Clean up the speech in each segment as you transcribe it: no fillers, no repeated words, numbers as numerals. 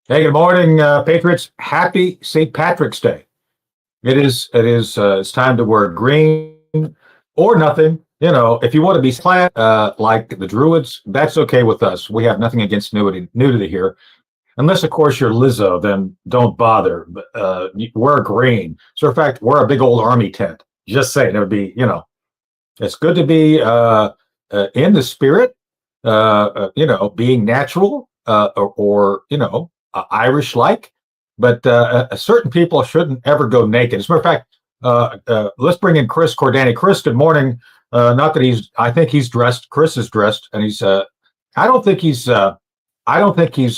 Hey, good morning, Patriots. Happy St. Patrick's Day. It is. It is. It's time to wear green or nothing. If you want to be slant like the Druids, that's okay with us. We have nothing against nudity here, unless of course you're Lizzo. Then don't bother. But wear green. So, in fact, wear a big old army tent. Just saying, it would be. It's good to be in the spirit. Being natural or Irish like, but certain people shouldn't ever go naked. As a matter of fact, let's bring in Chris Cordani. Chris, good morning. Not that I think he's dressed. Chris is dressed, and I don't think he's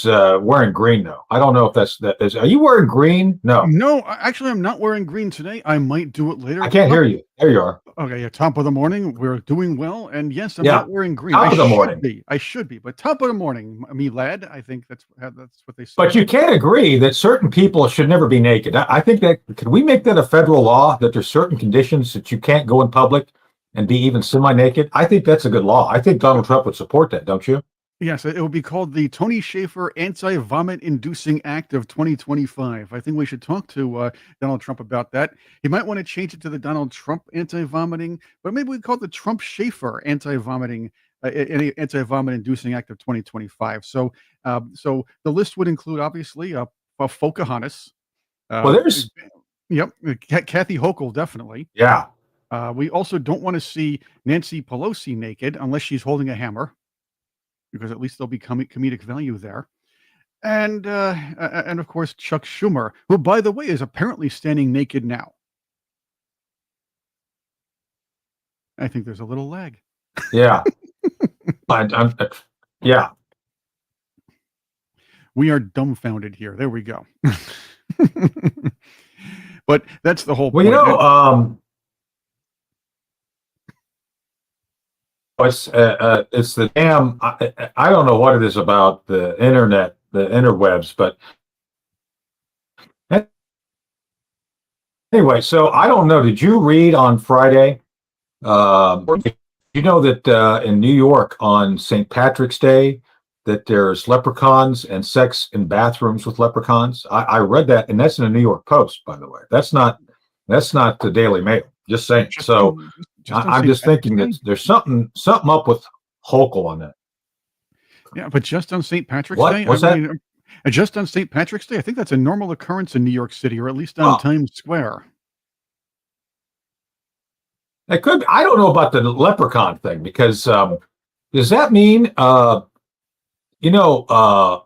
wearing green though. I don't know if that is. Are you wearing green? No, No, actually, I'm not wearing green today. I might do it later. I can't hear you. There you are. Okay, yeah, top of the morning. We're doing well, and yes, I'm Yeah, not wearing green. top of the morning. I should be, but top of the morning, me lad. I think that's what they say. But you can't agree that certain people should never be naked. I think that can we make that a federal law that there's certain conditions that you can't go in public and be even semi-naked? I think that's a good law. I think Donald Trump would support that, don't you? Yes, it will be called the Tony Shaffer Anti-Vomit Inducing Act of 2025. I think we should talk to Donald Trump about that. He might want to change it to the Donald Trump anti-vomiting, but maybe we call it the Trump Shaffer anti-vomiting anti-vomit inducing act of 2025. So the list would include obviously Pocahontas. Well, there's Yep, Kathy Hochul definitely. yeah. We also don't want to see Nancy Pelosi naked unless she's holding a hammer, because at least there'll be comedic value there. And of course Chuck Schumer, who by the way is apparently standing naked now. I think there's a little lag. Yeah. I'm yeah. We are dumbfounded here. There we go. But that's the whole Well, point. it's the damn. I don't know what it is about the internet, the interwebs, but anyway. So I don't know. Did you read on Friday? You know that in New York on St. Patrick's Day that there's leprechauns and sex in bathrooms with leprechauns. I read that, and that's in the New York Post, by the way. That's not the Daily Mail. Just saying. So I'm just thinking that there's something up with Hochul on that. Yeah, but just on St. Patrick's Day? What's that? Just on St. Patrick's Day? I think that's a normal occurrence in New York City, or at least on Times Square. It could be. I don't know about the leprechaun thing, because does that mean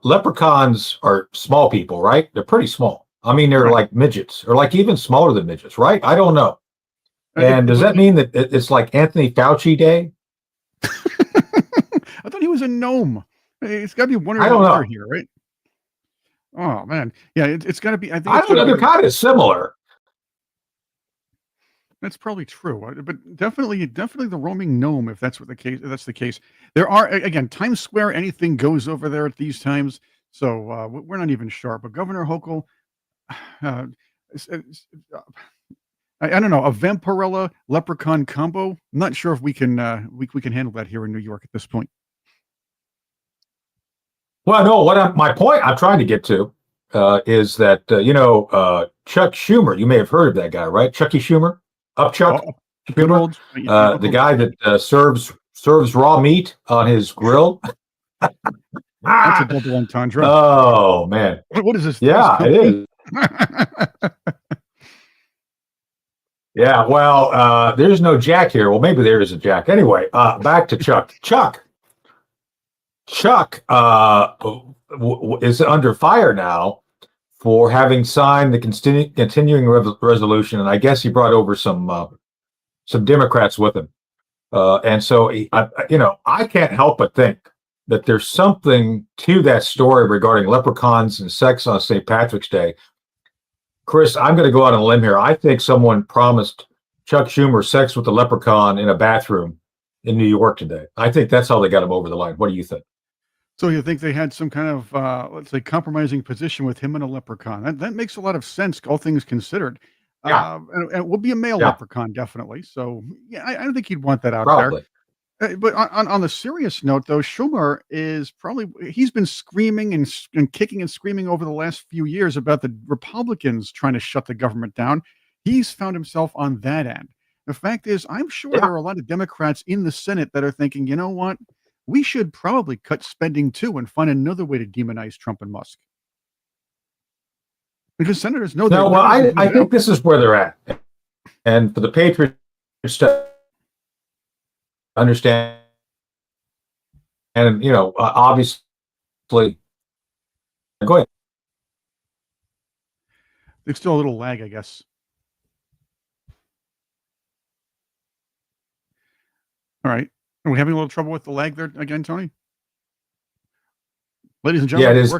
leprechauns are small people, right? They're pretty small. I mean, they're like midgets, or like even smaller than midgets, right? I don't know. And does that mean that it's like Anthony Fauci Day? I thought he was a gnome. It's got to be one or the other here, right? Oh man, yeah, it's got to be. I think they're kind of similar. That's probably true, but definitely the roaming gnome. If that's the case, there are again Times Square. Anything goes over there at these times, so we're not even sure. But Governor Hochul, I don't know, a vampirella leprechaun combo. I'm not sure if we can handle that here in New York at this point. Well, no. My point I'm trying to get to is that Chuck Schumer. You may have heard of that guy, right? Chucky Schumer. Up Chuck, Schumer, the guy that serves raw meat on his grill. That's a double entendre. Oh man, what is this? Yeah, it is. Yeah, well, there's no Jack here. Well, maybe there is a Jack. Anyway, back to Chuck. Chuck is under fire now for having signed the continuing resolution, and I guess he brought over some Democrats with him, and so I can't help but think that there's something to that story regarding leprechauns and sex on St. Patrick's Day. Chris, I'm going to go out on a limb here. I think someone promised Chuck Schumer sex with a leprechaun in a bathroom in New York today. I think that's how they got him over the line. What do you think? So you think they had some kind of, let's say, compromising position with him and a leprechaun? That makes a lot of sense, all things considered. Yeah. And it will be a male leprechaun, definitely. So yeah, I don't think he'd want that out Probably. But on the serious note, though, Schumer he's been screaming and kicking and screaming over the last few years about the Republicans trying to shut the government down. He's found himself on that end. The fact is, I'm sure Yeah. there are a lot of Democrats in the Senate that are thinking, you know what? We should probably cut spending too and find another way to demonize Trump and Musk. Because senators know No, well, I think this is where they're at. And for the Patriots to understand, and, obviously, go ahead. there's still a little lag, I guess. All right. Are we having a little trouble with the lag there again, Tony? Ladies and gentlemen, Yeah, it is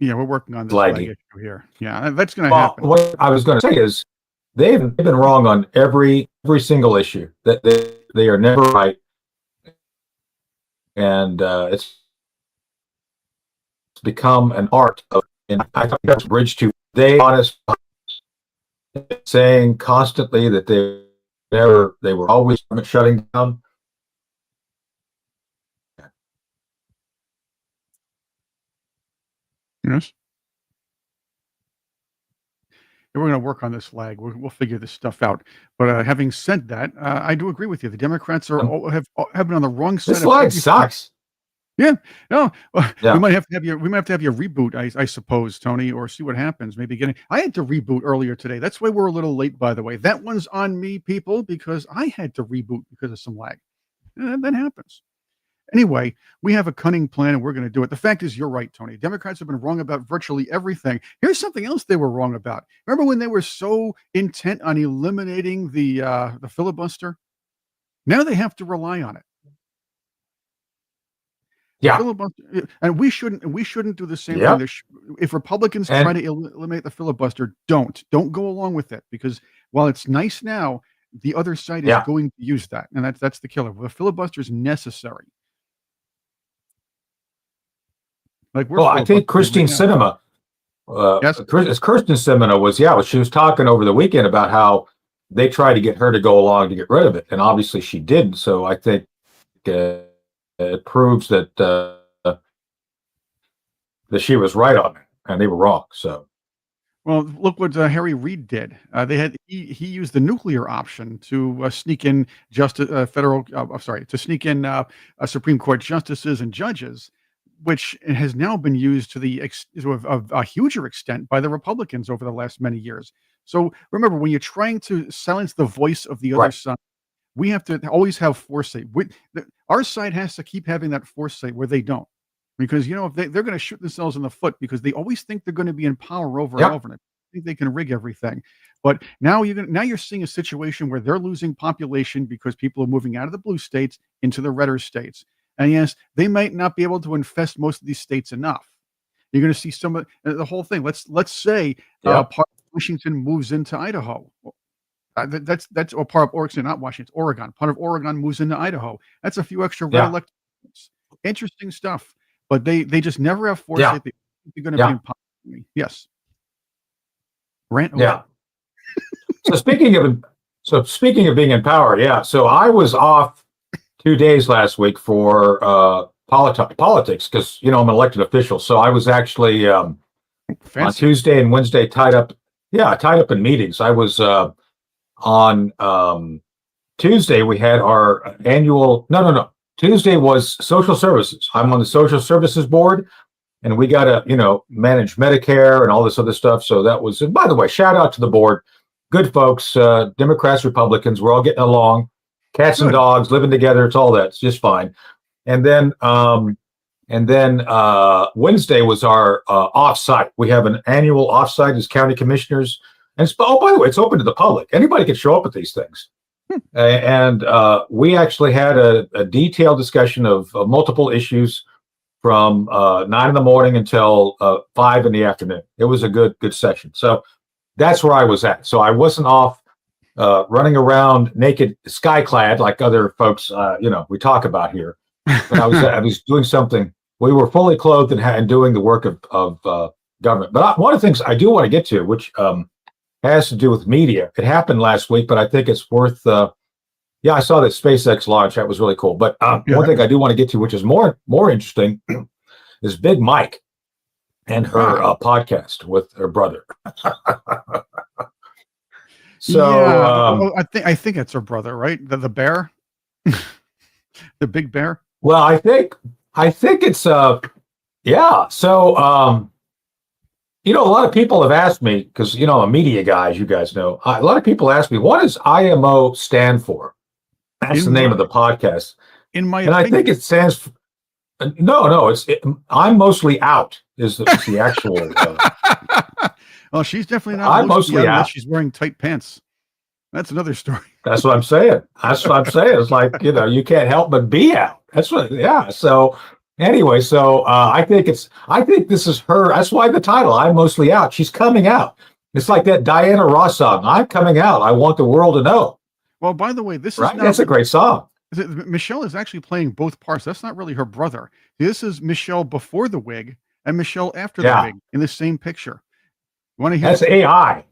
we're working on this lag laggy. issue here. Yeah, that's going to Well, happen. what I was going to say is they've been wrong on every single issue. That they are never right, and it's become an art of. And I think that's a bridge to they honest saying constantly that they were always shutting down. Yes. And we're going to work on this lag. We'll figure this stuff out. But having said that, I do agree with you. The Democrats have been on the wrong side. This lag sucks. Yeah. No. Yeah. We might have to have your reboot, I suppose, Tony, or see what happens. I had to reboot earlier today. That's why we're a little late, by the way. That one's on me, people, because I had to reboot because of some lag. That happens. Anyway, we have a cunning plan and we're going to do it. The fact is, you're right, Tony. Democrats have been wrong about virtually everything. Here's something else they were wrong about. Remember when they were so intent on eliminating the filibuster? Now they have to rely on it. Yeah. Filibuster, and we shouldn't do the same Yep. thing. If Republicans try to eliminate the filibuster, don't go along with it, because while it's nice now, the other side is going to use that, and that's the killer. The filibuster is necessary. I think Christine Sinema, yes, Kirsten Sinema she was talking over the weekend about how they tried to get her to go along to get rid of it, and obviously she didn't. So I think it proves that that she was right on it and they were wrong. So, well, look what Harry Reid did. He used the nuclear option to sneak in Supreme Court justices and judges, which has now been used to a huger extent by the Republicans over the last many years. So remember, when you're trying to silence the voice of the other side, we have to always have foresight. Our side has to keep having that foresight where they don't, because if they're going to shoot themselves in the foot, because they always think they're going to be in power over and over, and think they can rig everything. But now you're seeing a situation where they're losing population because people are moving out of the blue states into the redder states. And yes, they might not be able to infest most of these states enough. You're going to see some of the whole thing. Let's say part of Washington moves into Idaho. That's or part of Oregon, not Washington, Oregon. Part of Oregon moves into Idaho. That's a few extra red elected. Interesting stuff. But they just never have foresight. They're going to be in power. Yes. Rant. Yeah. So speaking of being in power, so I was off 2 days last week for politics because I'm an elected official. So I was actually on Tuesday and Wednesday tied up in meetings. I was on Tuesday we had our annual. No. Tuesday was social services. I'm on the social services board, and we got to manage Medicare and all this other stuff. So that was. And by the way, shout out to the board. Good folks, Democrats, Republicans. We're all getting along. Cats and dogs living together. It's all that. It's just fine. And then Wednesday was our offsite. We have an annual offsite as county commissioners. And by the way, it's open to the public. Anybody can show up at these things. And we actually had a detailed discussion of multiple issues from 9 a.m. until 5 p.m. It was a good session. So that's where I was at. So I wasn't off running around naked, skyclad like other folks, we talk about here. But I was doing something. We were fully clothed and doing the work of government. But one of the things I do want to get to, which has to do with media. It happened last week, but I think it's worth Yeah, I saw that SpaceX launch. That was really cool. But one thing I do want to get to, which is more interesting, is Big Mike and her podcast with her brother. So I think it's her brother, right? The bear, the big bear. Well, I think it's yeah. So a lot of people have asked me, because I'm a media guy, as you guys know. A lot of people ask me, what does IMO stand for? That's the name of the podcast. In my opinion, I think it stands for, no. I'm mostly out. Is the actual? Well, she's definitely not. I'm mostly out unless she's wearing tight pants. That's another story. That's what I'm saying. It's like, you can't help but be out. That's what. Yeah. So anyway, I think this is her. That's why the title. I'm mostly out. She's coming out. It's like that Diana Ross song. I'm coming out. I want the world to know. Well, by the way, this right. That's a great song. Michelle is actually playing both parts. That's not really her brother. This is Michelle before the wig and Michelle after the wig in the same picture. You want to hear? That's AI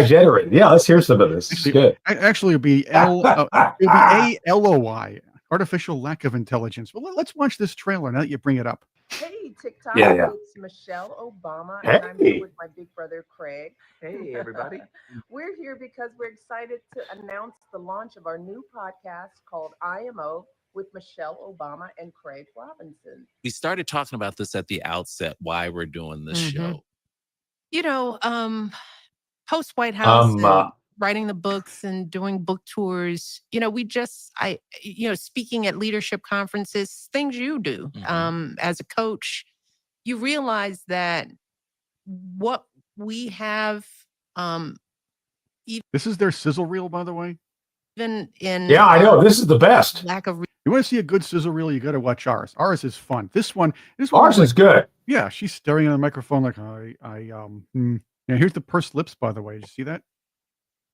generated. Yeah, let's hear some of this. It's good. Actually, it'll be ALOI, artificial lack of intelligence. Well, let's watch this trailer now that you bring it up. Hey, TikTok. It's Michelle Obama, and I'm here with my big brother, Craig. Hey, everybody. We're here because we're excited to announce the launch of our new podcast called IMO with Michelle Obama and Craig Robinson. We started talking about this at the outset, why we're doing this show. Post White House, and writing the books and doing book tours. Speaking at leadership conferences, things you do as a coach, you realize that what we have. This is their sizzle reel, by the way. Even in I know this is the best. Lack of. You want to see a good sizzle reel? You got to watch ours. Ours is fun. This one ours is good. Yeah, she's staring at the microphone like Yeah, here's the pursed lips, by the way. Did you see that?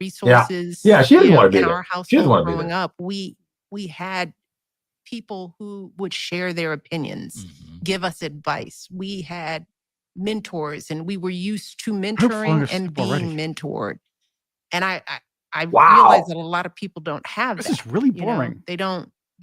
Resources. Yeah, she doesn't want to be in there. our household growing up, we had people who would share their opinions, give us advice. We had mentors, and we were used to mentoring and being mentored. And I realize that a lot of people don't have that. This is really boring. They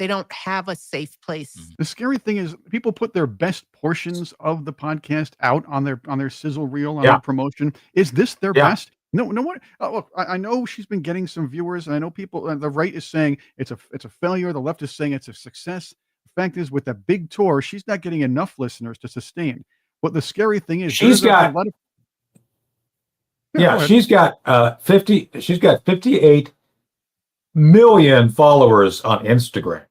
don't have a safe place. The scary thing is people put their best portions of the podcast out on their sizzle reel on their promotion. Is this their best? No one. Look, I know she's been getting some viewers, and I know people. The right is saying it's a failure. The left is saying it's a success. The fact is, with that big tour, she's not getting enough listeners to sustain. But the scary thing is, she's got a lot of. She's got 58 million followers on Instagram.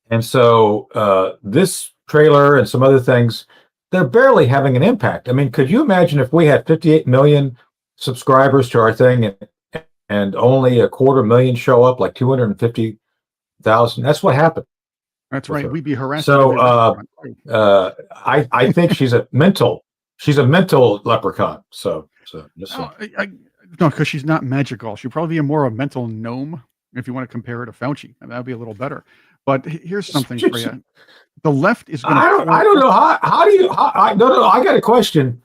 And so this trailer and some other things, they're barely having an impact. I mean, could you imagine if we had 58 million subscribers to our thing and only 250,000 show up, like 250,000? That's what happened. That's right. We'd be harassed. So I think she's a mental leprechaun. So no, because she's not magical. She'd probably be more a mental gnome if you want to compare her to Fauci. I mean, that'd be a little better. But here's something for you. The left is going to. I don't know how do you. No. I got a question.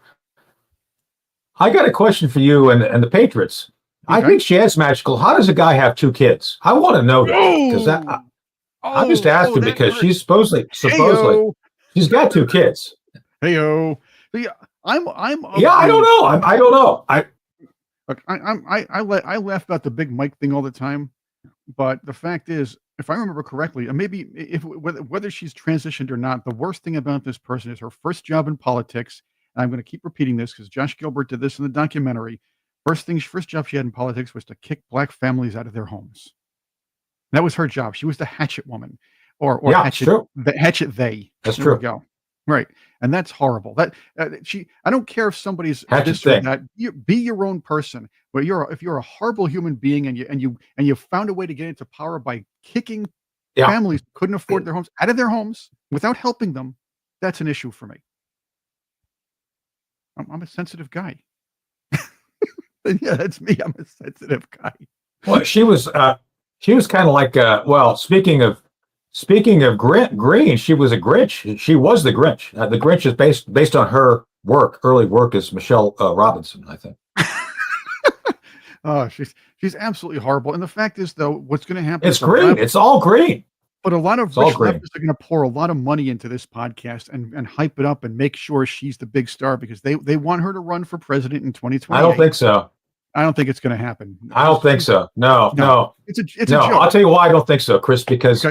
I got a question for you and the Patriots. Okay. I think she is magical. How does a guy have 2 kids? I want to know that because I'm just asking because she's supposedly she's got 2 kids. Heyo. I'm. I don't know. I don't know. I laugh about the big Mike thing all the time, but the fact is, if I remember correctly, and maybe whether she's transitioned or not, the worst thing about this person is her first job in politics. And I'm going to keep repeating this because Josh Gilbert did this in the documentary. First job she had in politics was to kick black families out of their homes. That was her job. She was the hatchet woman, or hatchet. True. The hatchet they. That's there true. We go. Right, and that's horrible. That I don't care if somebody's this or that. Be your own person. But if you're a horrible human being and you found a way to get into power by kicking families who couldn't afford their homes out of their homes without helping them, that's an issue for me. I'm a sensitive guy. Yeah, that's me. I'm a sensitive guy. Well, she was kind of like speaking of Green, she was a Grinch. She was the Grinch. The Grinch is based on her early work as Michelle Robinson, I think. Oh, She's absolutely horrible. And the fact is, though, what's going to happen? It's green. It's all green. But a lot of all rich green. leftists are going to pour a lot of money into this podcast and hype it up and make sure she's the big star because they want her to run for president in 2020. I don't think so. I don't think it's going to happen. I don't think so. No. It's a no. joke. I'll tell you why I don't think so, Chris. Because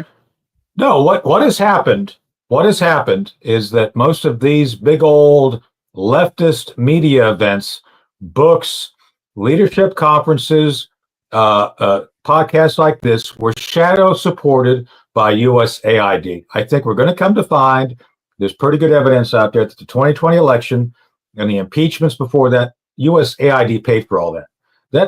no, what has happened? What has happened is that most of these big old leftist media events, books, leadership conferences, podcasts like this were shadow supported by USAID. I think we're going to come to find there's pretty good evidence out there that the 2020 election and the impeachments before that, USAID paid for all that.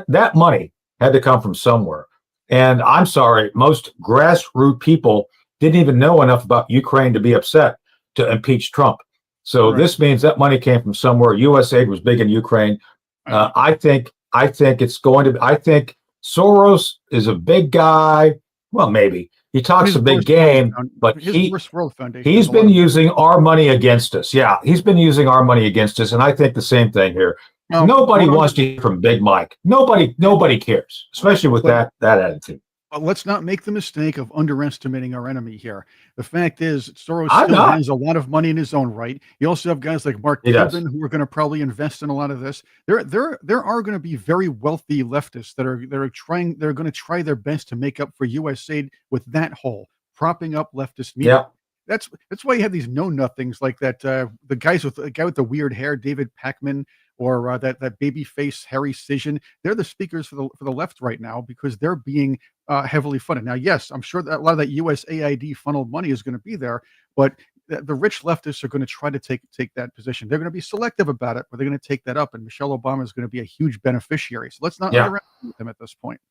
That money had to come from somewhere. And I'm sorry, most grassroots people didn't even know enough about Ukraine to be upset to impeach Trump. So this means that money came from somewhere. USAID was big in Ukraine. I think it's going to be, I think Soros is a big guy. Well, maybe he talks a big game, but he's been using our money against us. Yeah, he's been using our money against us. And I think the same thing here. Nobody wants to hear from Big Mike. Nobody cares, especially with that attitude. But let's not make the mistake of underestimating our enemy here. The fact is, Soros still has a lot of money in his own right. You also have guys like Mark Cuban who are going to probably invest in a lot of this. There are going to be very wealthy leftists that are going to try their best to make up for USAID with that hole, propping up leftist media. Yeah. That's why you have these know nothings like that. The guy with the weird hair, David Pacman, or that baby face Harry Cision. They're the speakers for the left right now because they're being heavily funded. Now, yes, I'm sure that a lot of that USAID funneled money is going to be there, but the rich leftists are going to try to take that position. They're going to be selective about it, but they're going to take that up, and Michelle Obama is going to be a huge beneficiary. So let's not underestimate them at this point.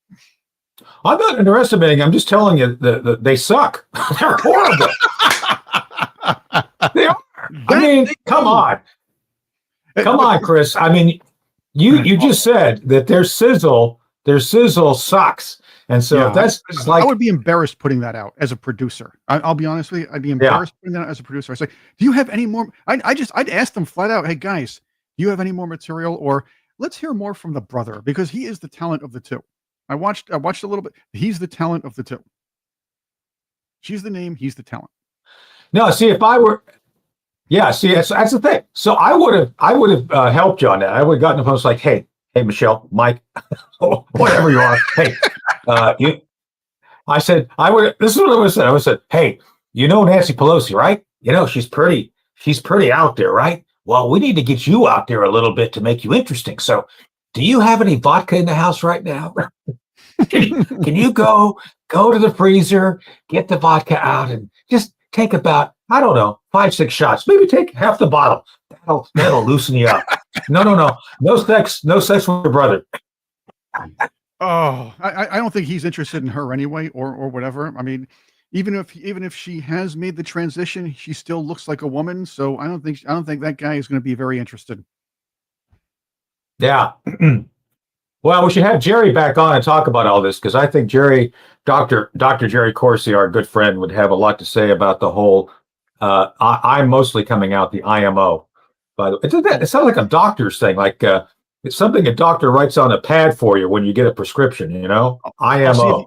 I'm not underestimating. I'm just telling you that they suck. They're horrible. They are. I mean, come on. Come on, Chris. I mean, you just said that their sizzle sucks. And so that's like, I would be embarrassed putting that out as a producer. I'll be honest with you. I'd be embarrassed putting that out as a producer. I say, do you have any more? I'd ask them flat out, hey guys, do you have any more material? Or let's hear more from the brother because he is the talent of the two. I watched a little bit. He's the talent of the two. She's the name. He's the talent. No, see, if I were, that's the thing. So I would have helped you on that. I would have gotten the post like, hey, Michelle, Mike, whatever you are. Hey, this is what I would have said. I would have said, hey, you know Nancy Pelosi, right? You know, she's pretty out there, right? Well, we need to get you out there a little bit to make you interesting. So do you have any vodka in the house right now? Can you go to the freezer, get the vodka out and just take about, I don't know, 5-6 shots. Maybe take half the bottle. That'll loosen you up. No sex with your brother. Oh, I don't think he's interested in her anyway, or whatever. I mean, even if she has made the transition, she still looks like a woman. So I don't think that guy is going to be very interested. Yeah. Well, we should have Jerry back on and talk about all this because I think Dr. Jerry Corsi, our good friend, would have a lot to say about the whole. I'm mostly coming out the IMO. By the way, it sounds like a doctor's thing, like it's something a doctor writes on a pad for you when you get a prescription. You know, IMO.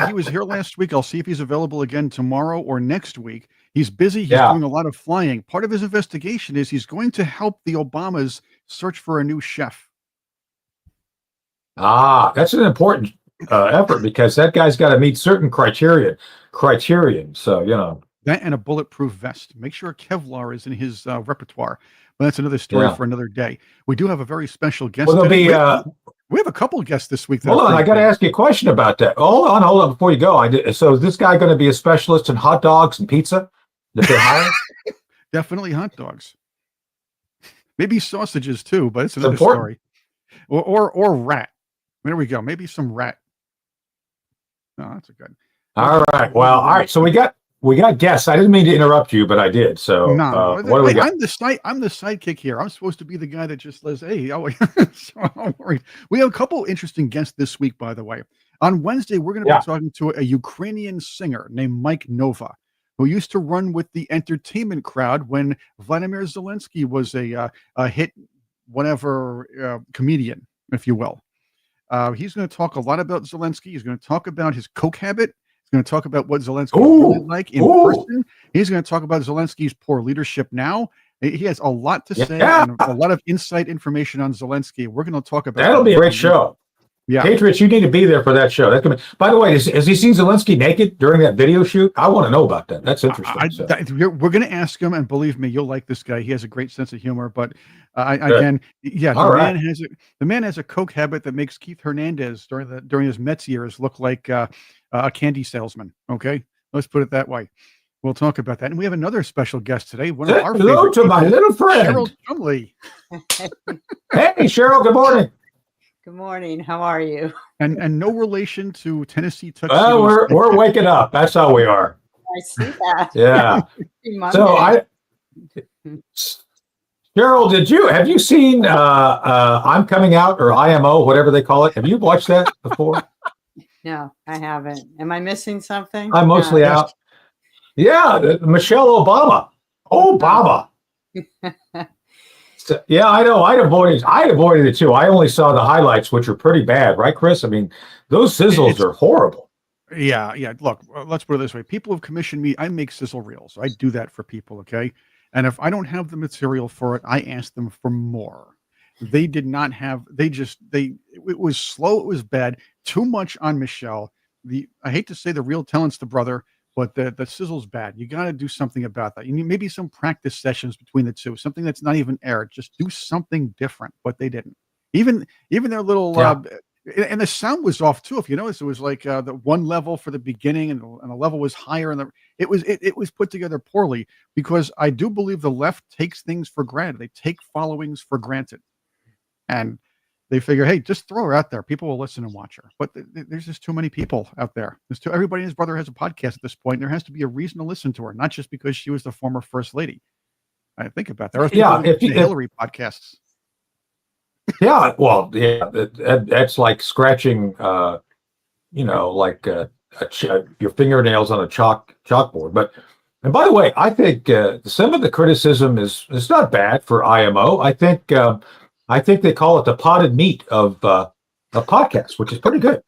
He was here last week. I'll see if he's available again tomorrow or next week. He's busy. He's doing a lot of flying. Part of his investigation is he's going to help the Obamas search for a new chef. That's an important effort because that guy's got to meet certain criterion. So, you know. That and a bulletproof vest. Make sure Kevlar is in his repertoire. But that's another story for another day. We do have a very special guest. Well, we have a couple of guests this week. Hold on, I got to ask you a question about that. Hold on before you go. So is this guy going to be a specialist in hot dogs and pizza that they hire? Definitely hot dogs. Maybe sausages too, but it's another story. Or rat. There we go. Maybe some rat. Oh, that's a good. All right. Well, all right. So we got guests. I didn't mean to interrupt you, but I did. So no, what do we got? I'm the sidekick here. I'm supposed to be the guy that just says, "Hey, so don't worry." We have a couple interesting guests this week, by the way. On Wednesday, we're going to be talking to a Ukrainian singer named Mike Nova, who used to run with the entertainment crowd when Vladimir Zelensky was a hit, whatever comedian, if you will. He's going to talk a lot about Zelensky. He's going to talk about his coke habit. He's going to talk about what Zelensky is really like in person. He's going to talk about Zelensky's poor leadership now. He has a lot to say and a lot of inside information on Zelensky. We're going to talk about that'll be a great show. Yeah, Patriots, you need to be there for that show. That's gonna be, by the way, has he seen Zelensky naked during that video shoot? I want to know about that. That's interesting. We're going to ask him, and believe me, you'll like this guy. He has a great sense of humor. But the man has a coke habit that makes Keith Hernandez during his Mets years look like a candy salesman. Okay, let's put it that way. We'll talk about that. And we have another special guest today. Hello to my little friend, Cheryl Chumley. Hey, Cheryl. Good morning. Good morning. How are you? And no relation to Tennessee Tuxedo. Well, we're waking up. That's how we are. I see that. Yeah. So Cheryl, have you seen I'm Coming Out or IMO, whatever they call it? Have you watched that before? No, I haven't. Am I missing something? I'm mostly out. Yeah, Michelle Obama. So, yeah, I know. I avoided it too. I only saw the highlights, which are pretty bad, right, Chris? I mean, those sizzles are horrible. Yeah. Look, let's put it this way. People have commissioned me. I make sizzle reels. I do that for people, okay? And if I don't have the material for it, I ask them for more. They did not have. It was slow. It was bad. Too much on Michelle. I hate to say the real talent's the brother, but the sizzle's bad. You got to do something about that. You need maybe some practice sessions between the two, something that's not even aired. Just do something different, but they didn't. Even their little, and the sound was off too. If you notice, it was like the one level for the beginning and the level was higher. And it was put together poorly because I do believe the left takes things for granted. They take followings for granted. And they figure, hey, just throw her out there. People will listen and watch her. But there's just too many people out there. Everybody and his brother has a podcast at this point. There has to be a reason to listen to her, not just because she was the former first lady. I think about that. Hillary podcasts. Yeah, well, that's like scratching, your fingernails on a chalkboard. And by the way, I think some of the criticism is not bad for IMO. I think they call it the potted meat of a podcast, which is pretty good.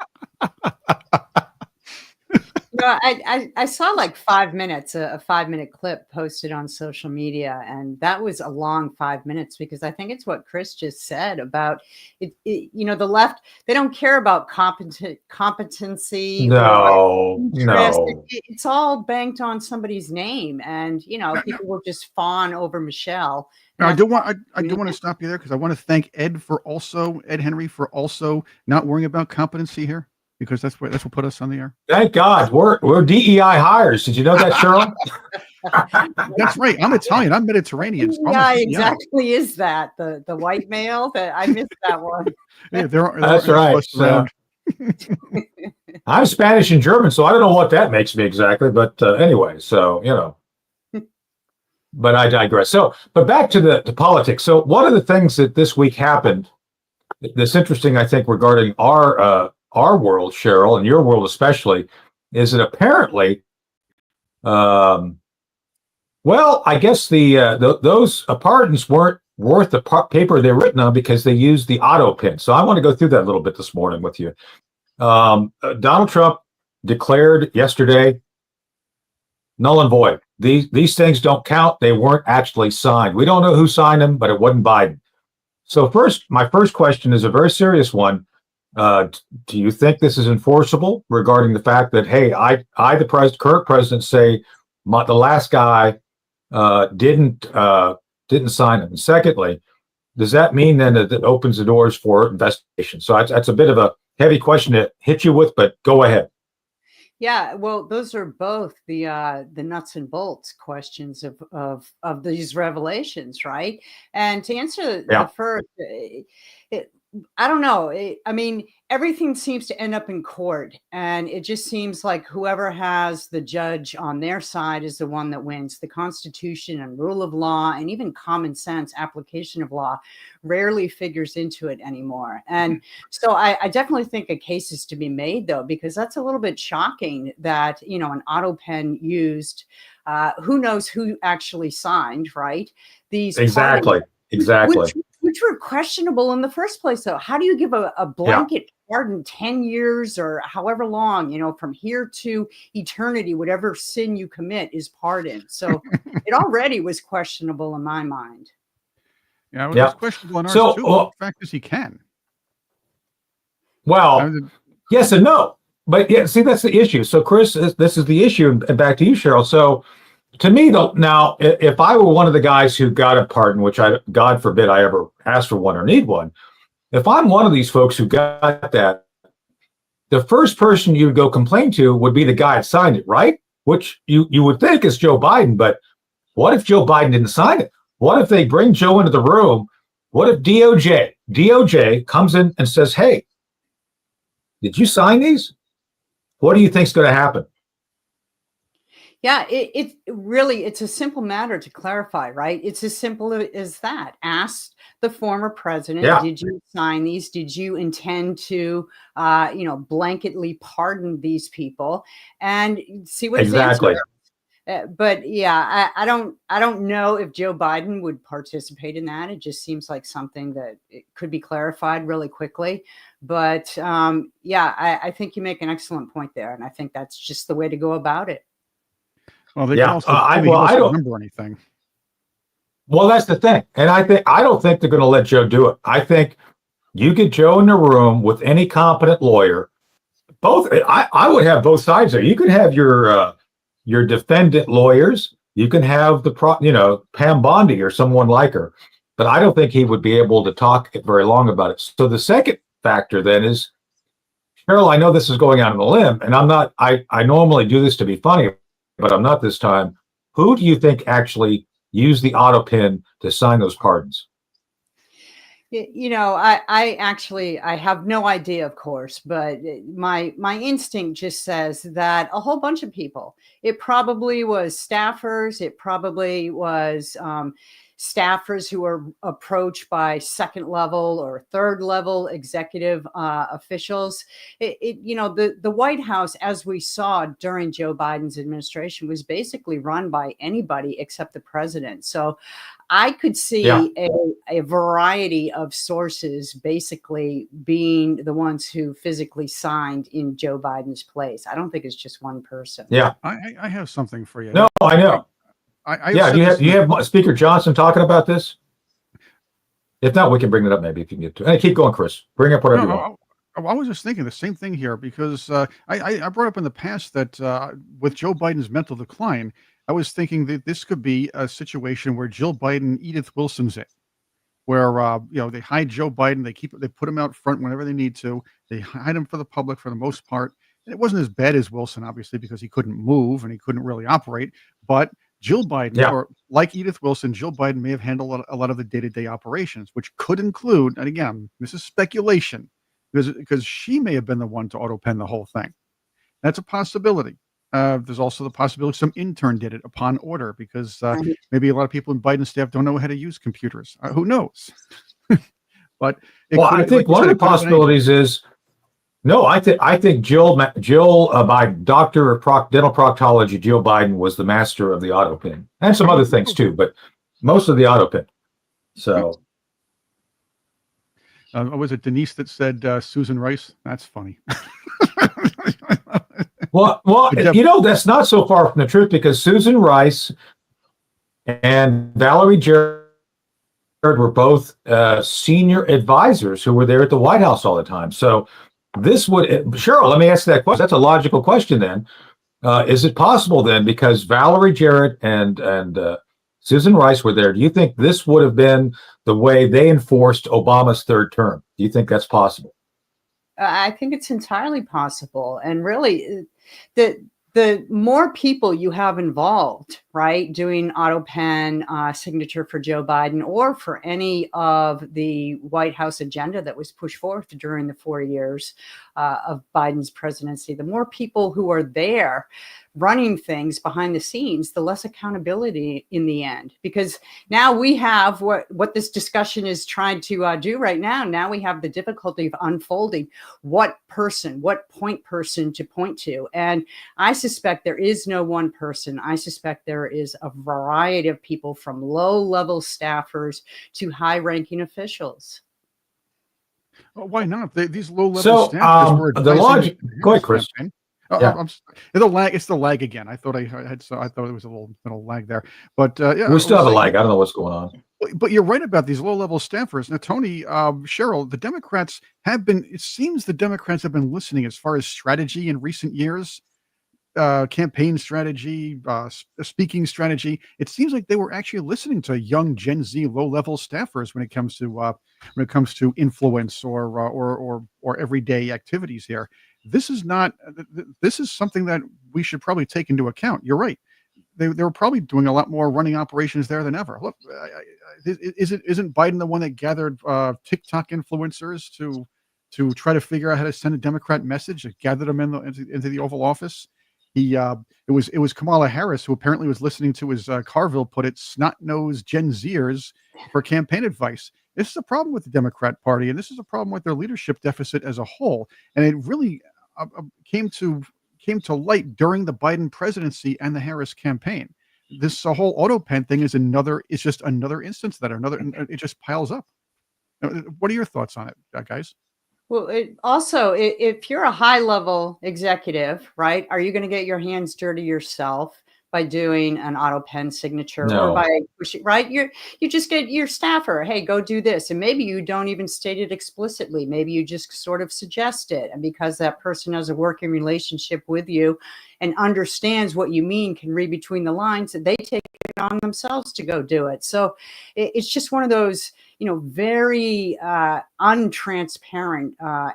I saw like 5 minutes, a 5-minute clip posted on social media, and that was a long 5 minutes because I think it's what Chris just said about it. The left, they don't care about competency. No. It's all banked on somebody's name, and people will just fawn over Michelle. Now, I do want to stop you there because I want to thank Ed Henry for also not worrying about competency here, because that's what put us on the air. Thank God. We're DEI hires. Did you know that, Cheryl? That's right. I'm Italian. I'm Mediterranean. Yeah, exactly. Is that the white male? That I missed that one. Yeah, that's right. So, I'm Spanish and German, so I don't know what that makes me exactly. But anyway, so But I digress. But back to the politics. So one of the things that this week happened that's interesting, I think, regarding our world, Cheryl, and your world especially, is that apparently, I guess those pardons weren't worth the paper they're written on because they used the auto pin. So I want to go through that a little bit this morning with you. Donald Trump declared yesterday null and void. These things don't count. They weren't actually signed. We don't know who signed them, but it wasn't Biden. So my first question is a very serious one. Do you think this is enforceable regarding the fact that, hey, the current president, say the last guy didn't sign them? And secondly, does that mean then that it opens the doors for investigation? So that's a bit of a heavy question to hit you with, but go ahead. Yeah, well, those are both the nuts and bolts questions of these revelations, right? And to answer the first, I don't know. I mean, everything seems to end up in court, and it just seems like whoever has the judge on their side is the one that wins. The Constitution and rule of law and even common sense application of law rarely figures into it anymore. And so I definitely think a case is to be made, though, because that's a little bit shocking that, an auto pen used, who knows who actually signed, right? These Exactly. Which were questionable in the first place, though. How do you give a blanket pardoned 10 years or however long, from here to eternity, whatever sin you commit is pardoned. So it already was questionable in my mind. Yeah, well, it's questionable in ours too. But the fact is, he can. Well, yes and no. But yeah, see, that's the issue. So, Chris, this is the issue. And back to you, Cheryl. So, to me, though, now, if I were one of the guys who got a pardon, which God forbid I ever ask for one or need one, if I'm one of these folks who got that, the first person you'd go complain to would be the guy that signed it, right? Which you would think is Joe Biden. But what if Joe Biden didn't sign it? What if they bring Joe into the room? What if DOJ comes in and says, hey, did you sign these? What do you think's going to happen? Yeah, it's a simple matter to clarify, right? It's as simple as that. Ask the former president, did you sign these? Did you intend to, blanketly pardon these people? And see what his answer is. But yeah, I don't know if Joe Biden would participate in that. It just seems like something that it could be clarified really quickly. But I think you make an excellent point there, and I think that's just the way to go about it. Well, they can also I don't remember anything. Well, that's the thing, and I don't think they're going to let Joe do it. I think you get Joe in the room with any competent lawyer. Both, I would have both sides there. You could have your defendant lawyers. You can have Pam Bondi or someone like her, but I don't think he would be able to talk very long about it. So the second factor then is, Cheryl, I know this is going out on a limb, and I'm not. I normally do this to be funny, but I'm not this time. Who do you think actually used the auto pin to sign those pardons? I have no idea, of course, but my instinct just says that a whole bunch of people. It probably was staffers. It probably was staffers who were approached by second level or third level executive officials. The White House, as we saw during Joe Biden's administration, was basically run by anybody except the president. So I could see a variety of sources basically being the ones who physically signed in Joe Biden's place. I don't think it's just one person. Yeah. I have something for you. No, I know. Do you have Speaker Johnson talking about this? If not, we can bring it up maybe if you can get to it. Hey, keep going, Chris. Bring up whatever you want. I was just thinking the same thing here because I brought up in the past that with Joe Biden's mental decline, I was thinking that this could be a situation where Jill Biden, Edith Wilson's it, where they hide Joe Biden, they put him out front whenever they need to, they hide him for the public for the most part. And it wasn't as bad as Wilson, obviously, because he couldn't move and he couldn't really operate, but Jill Biden, or like Edith Wilson, Jill Biden may have handled a lot of the day-to-day operations, which could include, and again, this is speculation, because she may have been the one to auto-pen the whole thing. That's a possibility. There's also the possibility some intern did it upon order, because maybe a lot of people in Biden's staff don't know how to use computers. Who knows? But I think one of the possibilities is, no, I think Jill, by doctor of dental proctology, Jill Biden was the master of the auto pin and some other things too, but most of the auto pin. So, was it Denise that said Susan Rice? That's funny. well, that's not so far from the truth, because Susan Rice and Valerie Jarrett were both senior advisors who were there at the White House all the time. So. Cheryl, let me ask that question. That's a logical question then. Is it possible then, because Valerie Jarrett and Susan Rice were there, do you think this would have been the way they enforced Obama's third term? Do you think that's possible? I think it's entirely possible. And really, the more people you have involved, right, doing auto pen signature for Joe Biden or for any of the White House agenda that was pushed forth during the 4 years of Biden's presidency, the more people who are there running things behind the scenes, the less accountability in the end. Because now we have what this discussion is trying to do right now. Now we have the difficulty of unfolding what point person to point to. And I suspect there is no one person. I suspect there is a variety of people, from low-level staffers to high-ranking officials. Well, why not? These low-level So staffers were the advising logic. the Go ahead, Harris Chris. campaign. Yeah. The lag. It's the lag again. I thought I had. So I thought it was a little lag there. But yeah, We still I have a was lag. saying- I don't know what's going on. But you're right about these low-level staffers. Now, Tony, Cheryl, the Democrats have been. It seems the Democrats have been listening as far as strategy in recent years. Campaign strategy, speaking strategy. It seems like they were actually listening to young Gen Z low-level staffers when it comes to influence or everyday activities here. This is not. This is something that we should probably take into account. You're right. They were probably doing a lot more running operations there than ever. Look, isn't Biden the one that gathered TikTok influencers to try to figure out how to send a Democrat message? Gathered them into the Oval Office. It was Kamala Harris who apparently was listening to, as Carville put it, snot-nosed Gen Zers for campaign advice. This is a problem with the Democrat Party, and this is a problem with their leadership deficit as a whole. And it really came to light during the Biden presidency and the Harris campaign. This whole auto pen thing is just another instance of that. It just piles up. What are your thoughts on it, guys? Well, if you're a high level executive, right, are you going to get your hands dirty yourself by doing an auto pen signature No. or by pushing, right? You just get your staffer, hey, go do this. And maybe you don't even state it explicitly. Maybe you just sort of suggest it. And because that person has a working relationship with you and understands what you mean, can read between the lines, that they take it on themselves to go do it. So it's just one of those, very untransparent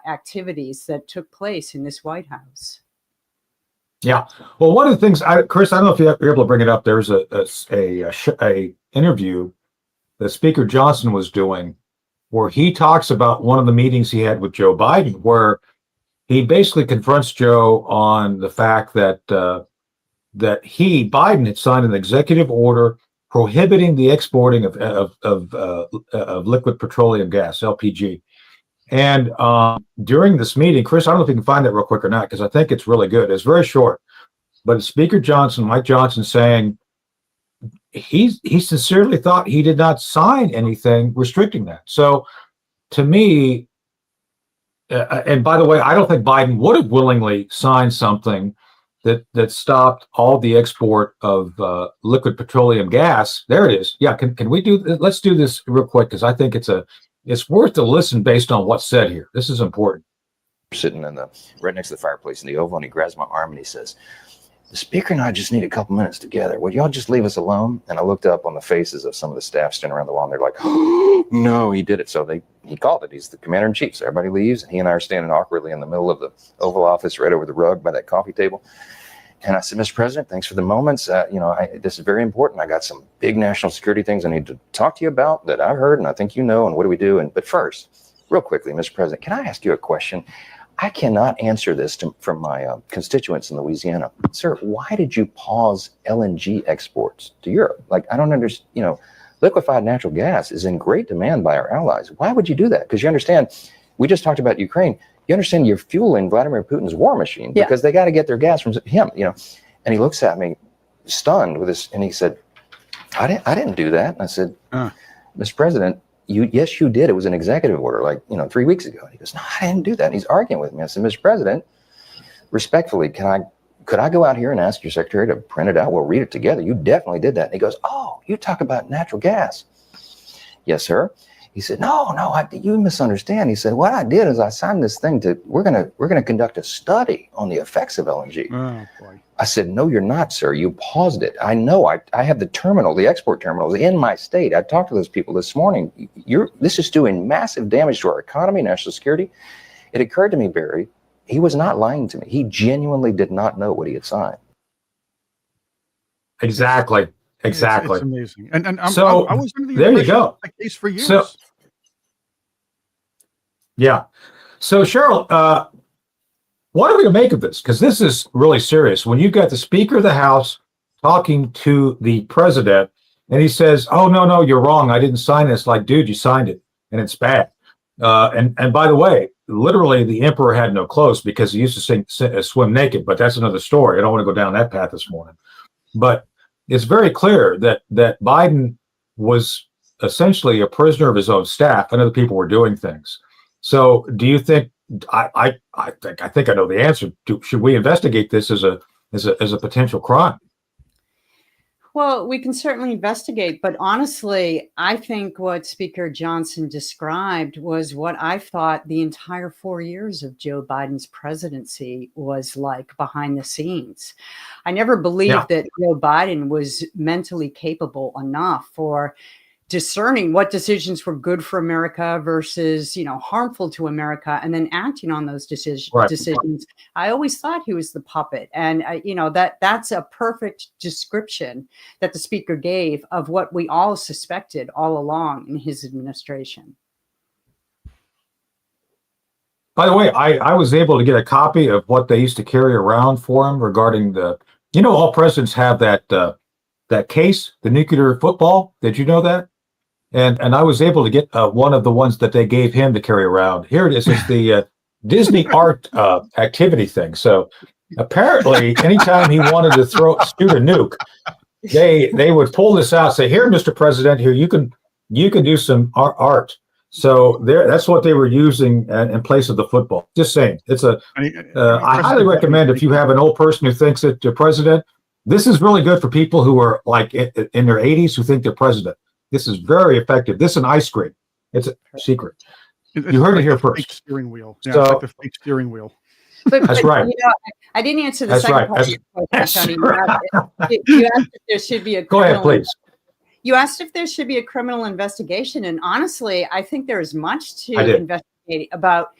activities that took place in this White House. Yeah. Well, one of the things, Chris, I don't know if you're able to bring it up. There's a interview that Speaker Johnson was doing where he talks about one of the meetings he had with Joe Biden, where he basically confronts Joe on the fact that Biden had signed an executive order prohibiting the exporting of liquid petroleum gas, LPG. And during this meeting, Chris, I don't know if you can find that real quick or not, because I think it's really good. It's very short. But it's Speaker Johnson, Mike Johnson, saying he sincerely thought he did not sign anything restricting that. So to me, and by the way, I don't think Biden would have willingly signed something that stopped all the export of liquid petroleum gas. There it is. Yeah, can we do? Let's do this real quick, because I think it's worth to listen based on what's said here. This is important. Sitting right next to the fireplace in the Oval, and he grabs my arm and he says, "The speaker and I just need a couple minutes together. Would y'all just leave us alone?" And I looked up on the faces of some of the staff standing around the wall, and they're like, "Oh, no, he did it." So he called it. He's the commander in chief. So everybody leaves, and he and I are standing awkwardly in the middle of the Oval Office, right over the rug by that coffee table. And I said, "Mr. President, thanks for the moments. This is very important. I got some big national security things I need to talk to you about that I've heard, and I think you know, and what do we do? But first, real quickly, Mr. President, can I ask you a question? I cannot answer this from my constituents in Louisiana. Sir, why did you pause LNG exports to Europe? Like, I don't understand. Liquefied natural gas is in great demand by our allies. Why would you do that? Because you understand, we just talked about Ukraine. You understand you're fueling Vladimir Putin's war machine because they got to get their gas from him, And he looks at me stunned with this, and he said, I didn't do that. And I said, Mr. President, yes, you did. It was an executive order 3 weeks ago. And he goes, "No, I didn't do that." And he's arguing with me. I said, "Mr. President, respectfully, could I go out here and ask your secretary to print it out? We'll read it together. You definitely did that." And he goes, "Oh, you talk about natural gas." "Yes, sir." He said, No, you misunderstand. He said, "What I did is I signed this thing we're gonna conduct a study on the effects of LNG." Oh, boy. I said, "No, you're not, sir. You paused it. I know. I have the export terminals in my state. I talked to those people this morning. This is doing massive damage to our economy, national security." It occurred to me, Barry, he was not lying to me. He genuinely did not know what he had signed. Exactly. It's amazing. And I was under the there you impression go. that case for years. So Cheryl, what are we to make of this? Because this is really serious. When you've got the Speaker of the House talking to the president, and he says, "Oh, no, you're wrong. I didn't sign this." Like, dude, you signed it, and it's bad. And by the way, literally, the emperor had no clothes because he used to swim naked. But that's another story. I don't want to go down that path this morning. But it's very clear that Biden was essentially a prisoner of his own staff, and other people were doing things. So, do you think? I think I know the answer. Should we investigate this as a potential crime? Well, we can certainly investigate, but honestly, I think what Speaker Johnson described was what I thought the entire 4 years of Joe Biden's presidency was like behind the scenes. I never believed that Joe Biden was mentally capable enough for discerning what decisions were good for America versus, harmful to America, and then acting on those decisions. I always thought he was the puppet. And, that's a perfect description that the speaker gave of what we all suspected all along in his administration. By the way, I was able to get a copy of what they used to carry around for him regarding all presidents have that case, the nuclear football. Did you know that? And I was able to get one of the ones that they gave him to carry around. Here it is. It's the Disney art activity thing. So apparently, anytime he wanted to shoot a nuke, they would pull this out, say, "Here, Mr. President, here you can do some art." So that's what they were using in place of the football. Just saying, it's I highly recommend if you have an old person who thinks that they're president. This is really good for people who are like in their 80s who think they're president. This is very effective. This is an ice cream. It's a secret. You heard it here first. Steering wheel. Yeah, So, it's like the fake steering wheel. That's right. I didn't answer the second part of your question, Tony. You asked if there should be a Go ahead, please. You asked if there should be a criminal investigation, and honestly, I think there is much to investigate about,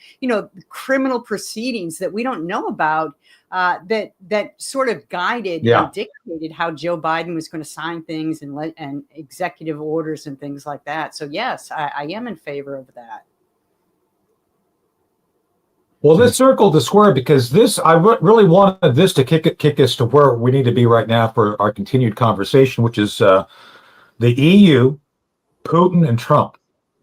criminal proceedings that we don't know about. That sort of guided and dictated how Joe Biden was going to sign things and executive orders and things like that. So yes, I am in favor of that. Well, this circled the square because I really wanted this to kick us to where we need to be right now for our continued conversation, which is the EU, Putin, and Trump.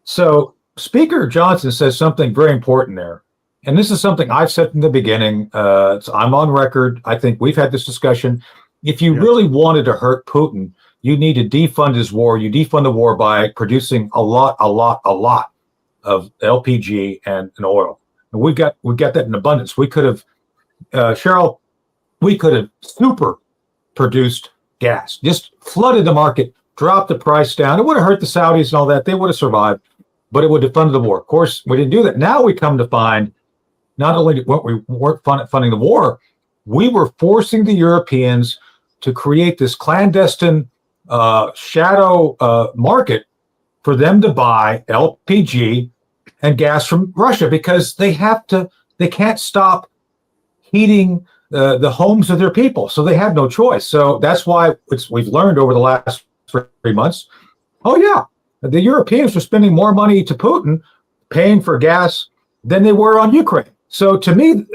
So Speaker Johnson says something very important there. And this is something I've said from the beginning. I'm on record. I think we've had this discussion. If you really wanted to hurt Putin, you need to defund his war. You defund the war by producing a lot of LPG and oil. And we've got that in abundance. We could have, Cheryl, super produced gas, just flooded the market, dropped the price down. It would have hurt the Saudis and all that. They would have survived, but it would have funded the war. Of course, we didn't do that. Now we come to find not only we weren't funding the war, we were forcing the Europeans to create this clandestine shadow market for them to buy LPG and gas from Russia because they can't stop heating the homes of their people. So they have no choice. So that's why we've learned over the last 3 months, the Europeans were spending more money to Putin paying for gas than they were on Ukraine. So to me,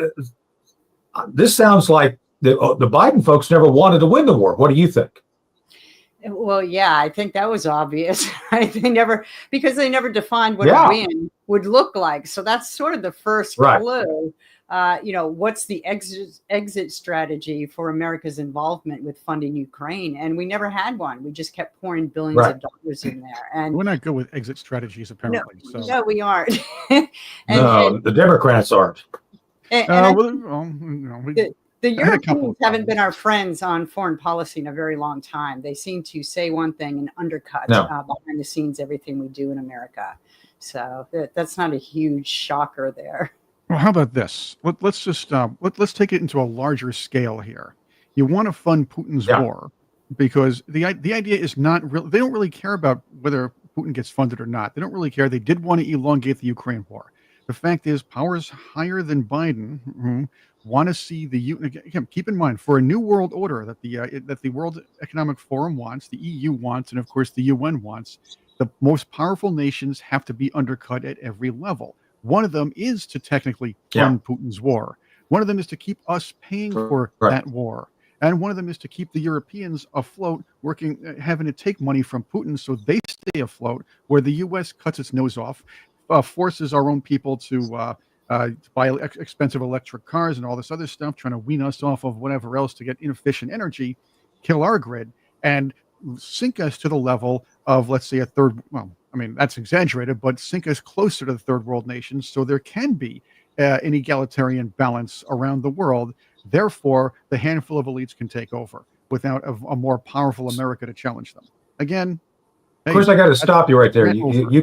this sounds like the Biden folks never wanted to win the war. What do you think? Well, yeah, I think that was obvious. Right? They never defined what a win would look like. So that's sort of the first clue. What's the exit strategy for America's involvement with funding Ukraine? And we never had one. We just kept pouring billions of dollars in there. And we're not good with exit strategies, apparently. No, we aren't. The Democrats aren't. The Europeans haven't been our friends on foreign policy in a very long time. They seem to say one thing and undercut behind the scenes everything we do in America. So that's not a huge shocker there. Well, how about this? Let's just let's take it into a larger scale here. You want to fund Putin's war because the idea is not real. They don't really care about whether Putin gets funded or not. They don't really care. They did want to elongate the Ukraine war. The fact is, powers higher than Biden want to see again, keep in mind, for a new world order that the World Economic Forum wants, the EU wants, and of course the UN wants, the most powerful nations have to be undercut at every level. One of them is to technically fund Putin's war. One of them is to keep us paying for that war. And one of them is to keep the Europeans afloat, working, having to take money from Putin so they stay afloat, where the U.S. cuts its nose off, forces our own people to buy expensive electric cars and all this other stuff, trying to wean us off of whatever else to get inefficient energy, kill our grid, and sink us to the level of, let's say, I mean, that's exaggerated, but sink us closer to the third world nations so there can be an egalitarian balance around the world. Therefore, the handful of elites can take over without a more powerful America to challenge them. Again, Chris, I got to stop you right there. You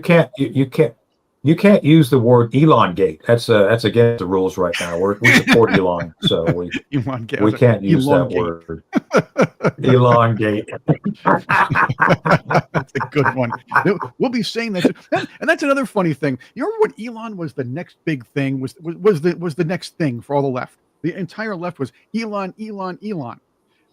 can't use the word elongate. That's against the rules right now. We support Elon, so we can't use that word. Elongate. That's a good one. We'll be saying that, and that's another funny thing. You remember when Elon was the next big thing? Was the next thing for all the left? The entire left was Elon.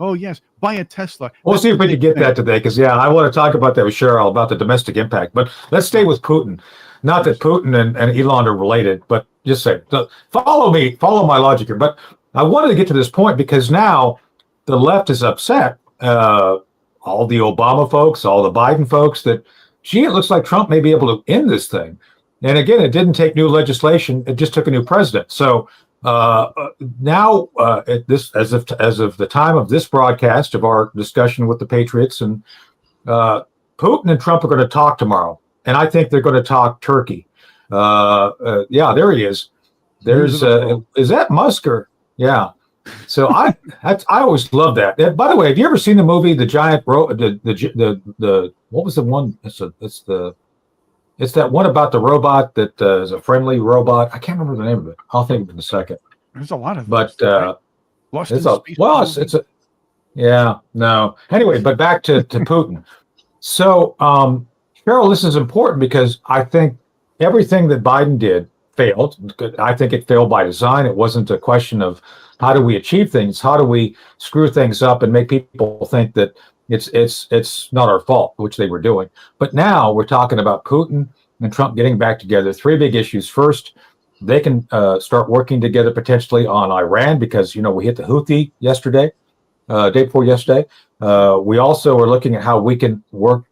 Oh yes, buy a Tesla. We'll see if we can get that today, because I want to talk about that with Cheryl about the domestic impact. But let's stay with Putin. Not that Putin and Elon are related, but just say, follow my logic here. But I wanted to get to this point because now the left is upset. All the Obama folks, all the Biden folks, that it looks like Trump may be able to end this thing. And again, it didn't take new legislation; it just took a new president. So. Now, as of the time of this broadcast of our discussion with the Patriots, and Putin and Trump are going to talk tomorrow, and I think they're going to talk Turkey. There he is. There's is that Musk or So I always love that. And by the way, have you ever seen the movie The Giant the what was the one? It's that one about the robot that is a friendly robot. I can't remember the name of it. I'll think of it in a second. There's a lot of but no. Anyway, but back to Putin. So, Cheryl, this is important because I think everything that Biden did failed. I think it failed by design. It wasn't a question of how do we achieve things, how do we screw things up and make people think that it's not our fault, which they were doing. But now we're talking about Putin and Trump getting back together. Three big issues. First, they can start working together potentially on Iran because, we hit the Houthi yesterday, day before yesterday. We also are looking at how we can work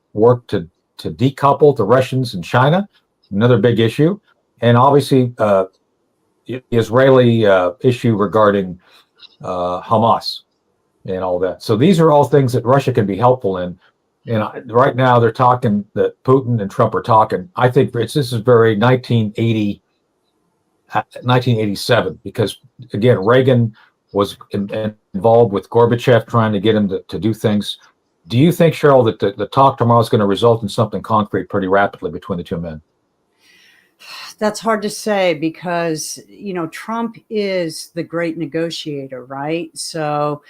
to decouple the Russians and China, another big issue. And obviously, the Israeli issue regarding Hamas. And all that. So these are all things that Russia can be helpful in. And right now they're talking that Putin and Trump are talking. I think this is very 1987, because again, Reagan was involved with Gorbachev trying to get him to do things. Do you think, Cheryl, that the talk tomorrow is going to result in something concrete pretty rapidly between the two men? That's hard to say because, Trump is the great negotiator, right? So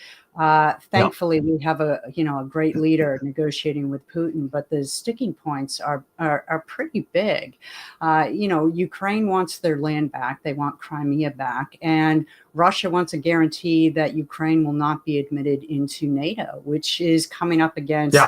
thankfully we have a great leader negotiating with Putin, but the sticking points are pretty big. Ukraine wants their land back. They want Crimea back. And Russia wants a guarantee that Ukraine will not be admitted into NATO, which is coming up against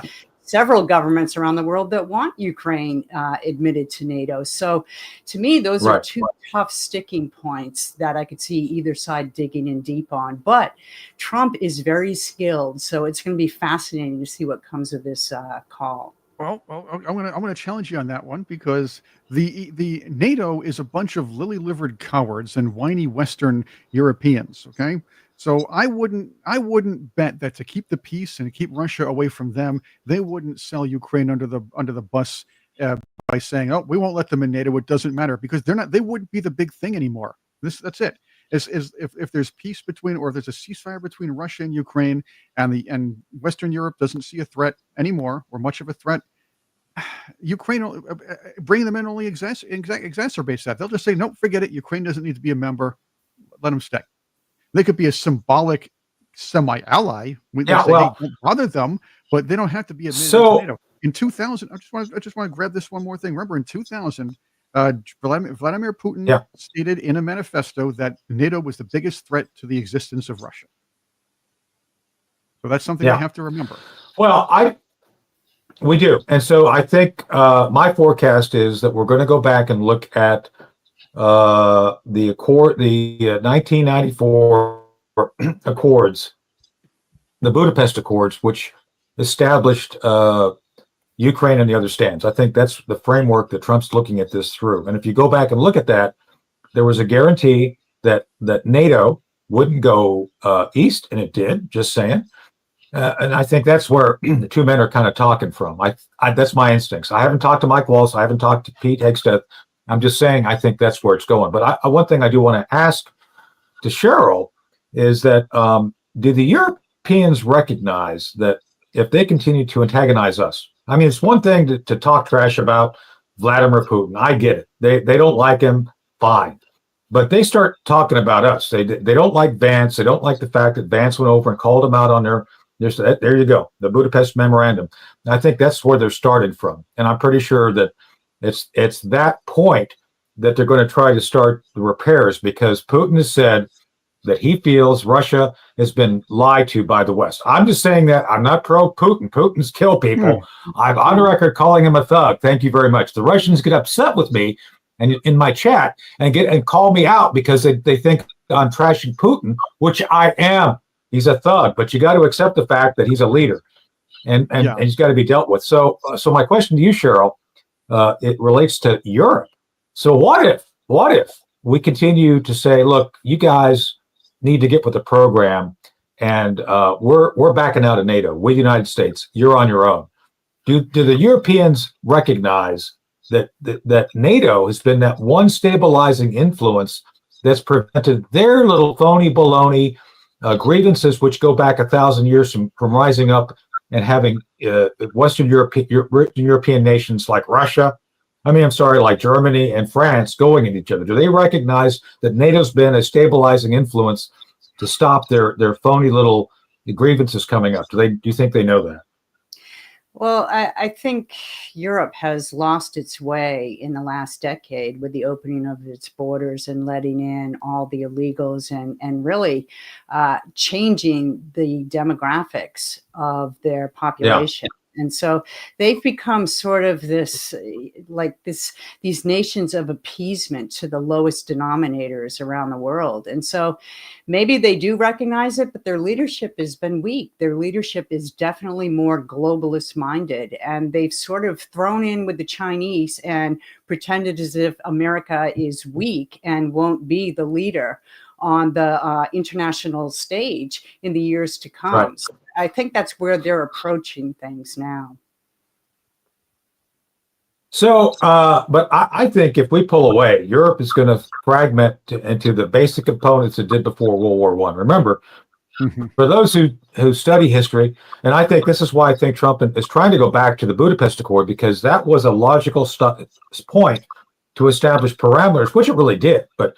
several governments around the world that want Ukraine admitted to NATO. So to me, those are two tough sticking points that I could see either side digging in deep on. But Trump is very skilled, so it's going to be fascinating to see what comes of this call. Well, I'm gonna challenge you on that one because the NATO is a bunch of lily-livered cowards and whiny Western Europeans. Okay. So I wouldn't bet that to keep the peace and keep Russia away from them, they wouldn't sell Ukraine under the bus by saying, "Oh, we won't let them in NATO. It doesn't matter," because they wouldn't be the big thing anymore. That's it. If there's peace between, or if there's a ceasefire between Russia and Ukraine, and Western Europe doesn't see a threat anymore or much of a threat, Ukraine bringing them in only exacerbates that. They'll just say, "Nope, forget it. Ukraine doesn't need to be a member. Let them stay." They could be a symbolic semi-ally. Don't bother them, but they don't have to be admitted to NATO. In 2000, I just want to grab this one more thing. Remember, in 2000, Vladimir Putin stated in a manifesto that NATO was the biggest threat to the existence of Russia. So that's something you have to remember. Well, we do, and so I think my forecast is that we're going to go back and look at the 1994 Accords, the Budapest Accords, which established Ukraine and the other stands. I think that's the framework that Trump's looking at this through. And if you go back and look at that, there was a guarantee that NATO wouldn't go east, and it did, just saying. And I think that's where the two men are kind of talking from. That's my instincts. I haven't talked to Mike Walls. I haven't talked to Pete Hegseth. I'm just saying I think that's where it's going. But one thing I do want to ask to Cheryl is that do the Europeans recognize that if they continue to antagonize us? I mean, it's one thing to talk trash about Vladimir Putin. I get it. They don't like him. Fine. But they start talking about us. They don't like Vance. They don't like the fact that Vance went over and called them out on there you go, the Budapest Memorandum. And I think that's where they're starting from. And I'm pretty sure that it's that point that they're going to try to start the repairs, because Putin has said that he feels Russia has been lied to by the West. I'm just saying that. I'm not pro-Putin. Putin's killed people. I'm on record calling him a thug. Thank you very much. The Russians get upset with me and in my chat and call me out because they think I'm trashing Putin, which I am. He's a thug, but you got to accept the fact that he's a leader, and he's got to be dealt with. So my question to you, Cheryl, it relates to Europe. So what if we continue to say, look, you guys need to get with the program, and we're backing out of NATO. We, the United States, you're on your own. Do the Europeans recognize that NATO has been that one stabilizing influence that's prevented their little phony baloney grievances, which go back 1,000 years from rising up and having Western European nations like Russia, like Germany and France going at each other? Do they recognize that NATO's been a stabilizing influence to stop their phony little grievances coming up? Do you think they know that? Well, I think Europe has lost its way in the last decade with the opening of its borders and letting in all the illegals and really changing the demographics of their population. Yeah. And so they've become sort of these nations of appeasement to the lowest denominators around the world. And so maybe they do recognize it, but their leadership has been weak. Their leadership is definitely more globalist minded, and they've sort of thrown in with the Chinese and pretended as if America is weak and won't be the leader on the international stage in the years to come. Right. So I think that's where they're approaching things now. So, but I think if we pull away, Europe is going to fragment into the basic components it did before World War I. Remember, for those who study history, and I think this is why I think Trump is trying to go back to the Budapest Accord, because that was a logical point to establish parameters, which it really did. But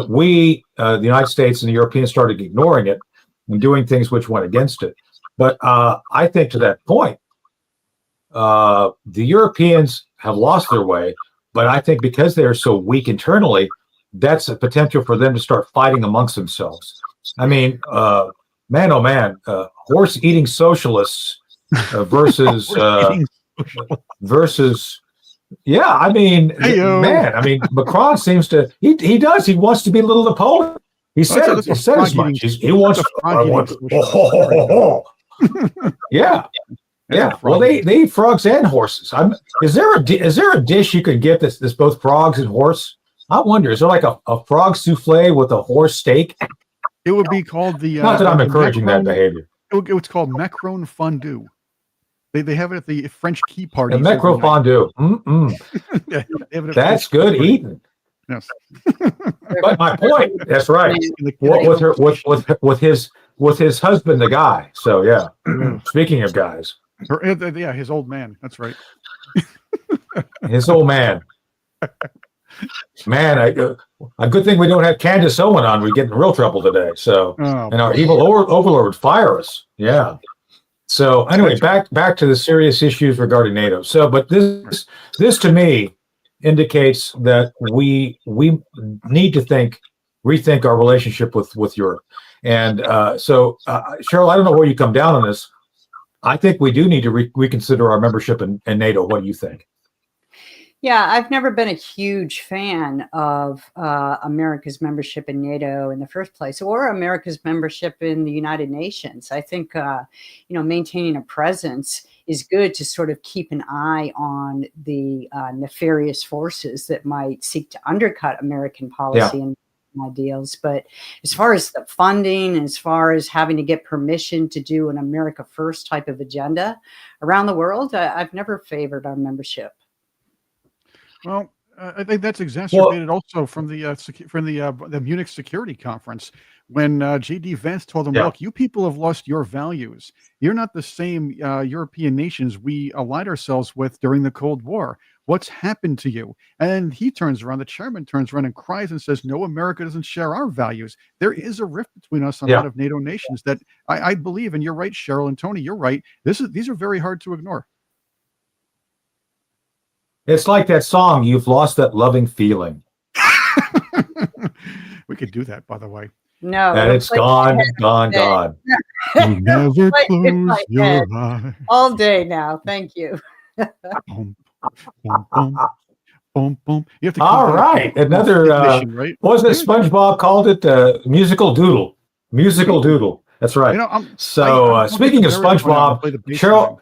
we, the United States and the Europeans, started ignoring it and doing things which went against it. But I think to that point, the Europeans have lost their way. But I think because they are so weak internally, that's a potential for them to start fighting amongst themselves. I mean, man, oh man, horse-eating socialists versus yeah. I mean, man. I mean, Macron seems to he wants to be a little Napoleon. He said as much. He wants. Yeah. Yeah. Well, they eat frogs and horses. Is there a dish you could get that's both frogs and horse? I wonder. Is there like a frog souffle with a horse steak? It would be called the. Not that I'm encouraging that behavior. It's called macaron fondue. They have it at the French Key Party. The macaron fondue. Yeah, that's good eating. Yes. But my point. That's right. With his husband, the guy. So yeah. Speaking of guys. Yeah, his old man. That's right. His old man. Man, a good thing we don't have Candace Owen on. We get in real trouble today. So, and our evil overlord would fire us. Yeah. So anyway, back to the serious issues regarding NATO. So, but this to me indicates that we need to rethink our relationship with Europe. And so, Cheryl, I don't know where you come down on this. I think we do need to reconsider our membership in NATO. What do you think? Yeah, I've never been a huge fan of America's membership in NATO in the first place, or America's membership in the United Nations. I think, maintaining a presence is good to sort of keep an eye on the nefarious forces that might seek to undercut American policy ideals. But as far as the funding, as far as having to get permission to do an America First type of agenda around the world, I've never favored our membership. Well, I think that's exacerbated also from the Munich Security Conference when J.D. Vance told them, "Look, you people have lost your values. You're not the same European nations we allied ourselves with during the Cold War. What's happened to you?" And he turns around, the chairman turns around and cries and says, "No, America doesn't share our values." There is a rift between us and a lot of NATO nations that I believe, and you're right, Cheryl and Tony, you're right. These are very hard to ignore. It's like that song, "You've Lost That Loving Feeling." We could do that, by the way. No. And it's gone. You never close your eyes. All day now. Thank you. Boom, boom, boom, boom, boom. You have to All right. Another, right? wasn't it SpongeBob called it musical doodle? Musical doodle. That's right. You know, speaking of SpongeBob, Cheryl.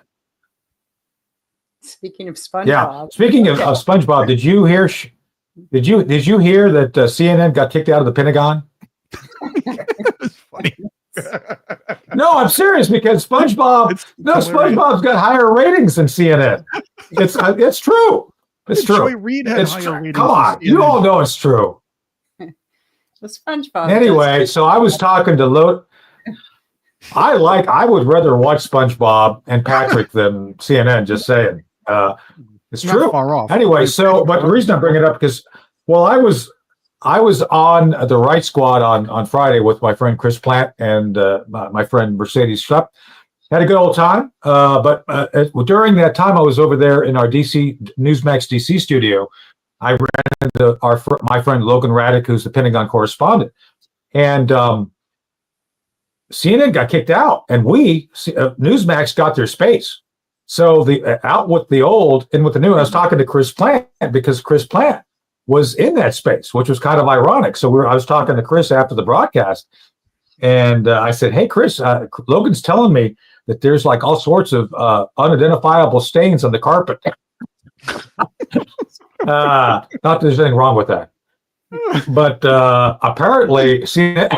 Speaking of SpongeBob. Yeah. Speaking of SpongeBob, did you hear? Did you hear that CNN got kicked out of the Pentagon? It's funny. No, I'm serious because SpongeBob's got higher ratings than CNN. It's true. It's true. Joy Reid had higher ratings. Come on, you all know it's true. The SpongeBob. Anyway, so I was talking to I would rather watch SpongeBob and Patrick than CNN. Just saying, it's Not true. far off. Anyway, but the reason I bring it up because, I was on the Right Squad on Friday with my friend Chris Plant and my friend Mercedes Schlepp. Had a good old time. But during that time, I was over there in our Newsmax DC studio. I ran into my friend Logan Raddick, who's the Pentagon correspondent, and CNN got kicked out, and Newsmax got their space. So out with the old, in with the new. And I was talking to Chris Plant because Chris Plant was in that space, which was kind of ironic. So I was talking to Chris after the broadcast, and I said, "Hey, Chris, Logan's telling me that there's like all sorts of unidentifiable stains on the carpet." Not that there's anything wrong with that, but apparently CNN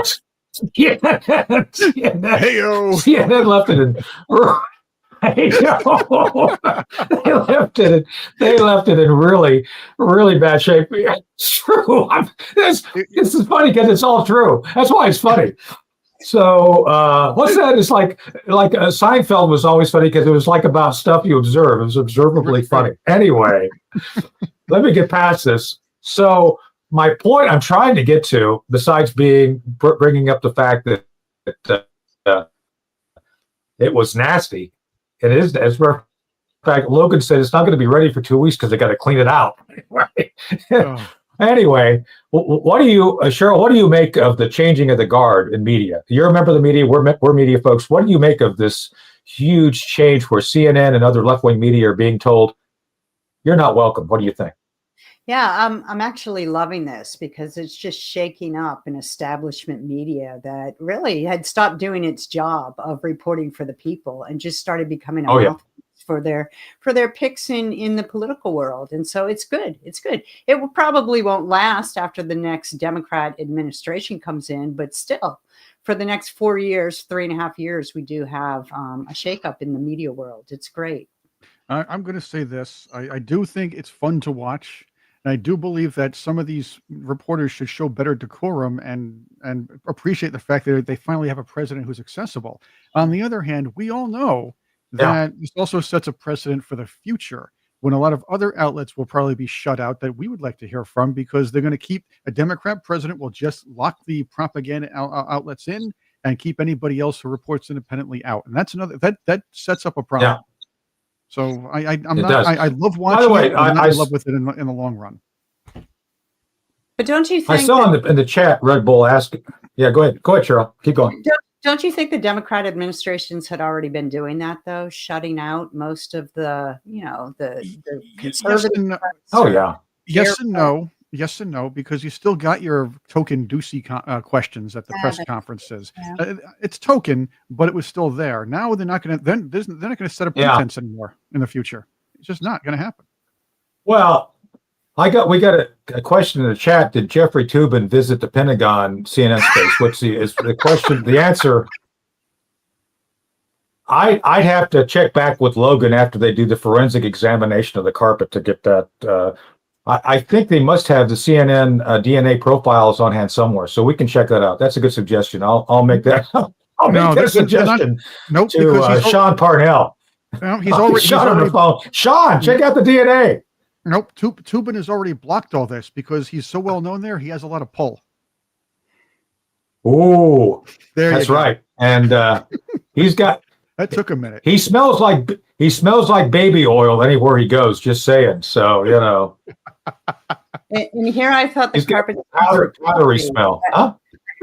left it in. They left it in really, really bad shape. It's true. This is funny because it's all true. That's why it's funny. So what's that? It's like Seinfeld was always funny because it was like about stuff you observe. It was observably funny. Anyway, let me get past this. So my point I'm trying to get to, besides bringing up the fact that it was nasty. It is, as a matter of fact, Logan said it's not going to be ready for 2 weeks because they got to clean it out. Right? Anyway, what do you, Cheryl? What do you make of the changing of the guard in media? You're a member of the media. We're media folks. What do you make of this huge change where CNN and other left-wing media are being told you're not welcome? What do you think? Yeah, I'm actually loving this because it's just shaking up an establishment media that really had stopped doing its job of reporting for the people and just started becoming a mouthpiece for their picks in the political world. And so it's good. It's good. It probably won't last after the next Democrat administration comes in, but still, for the next 4 years, 3.5 years, we do have a shakeup in the media world. It's great. I'm going to say this. I do think it's fun to watch. And I do believe that some of these reporters should show better decorum and appreciate the fact that they finally have a president who's accessible. On the other hand, we all know that this also sets a precedent for the future when a lot of other outlets will probably be shut out that we would like to hear from because they're going to keep a Democrat president will just lock the propaganda outlets in and keep anybody else who reports independently out. And that's another that sets up a problem. Yeah. So I love watching. By the way, it, I love with it in the long run. But don't you think I saw in the chat Red Bull asking? Yeah, go ahead, Cheryl. Keep going. Don't you think the Democrat administrations had already been doing that though, shutting out most of the conservative? Yes and no. Yes and no, because you still got your token Ducey questions at the press conferences. Yeah. It's token, but it was still there. Now they're not going to. They're not going to set up pretense anymore in the future. It's just not going to happen. Well, We got a question in the chat. Did Jeffrey Toobin visit the Pentagon CNN space? What's the question? The answer. I'd have to check back with Logan after they do the forensic examination of the carpet to get that. I think they must have the CNN DNA profiles on hand somewhere, so we can check that out. That's a good suggestion. I'll make that. I'll make that suggestion to Sean Parnell. No, he's already Sean on the phone. Sean, check out the DNA. Nope, Toobin has already blocked all this because he's so well known there. He has a lot of pull. Oh, that's right. And he's got. That took a minute. He smells like baby oil anywhere he goes. Just saying. So you know. And here I thought the carpet powdery smell. Huh?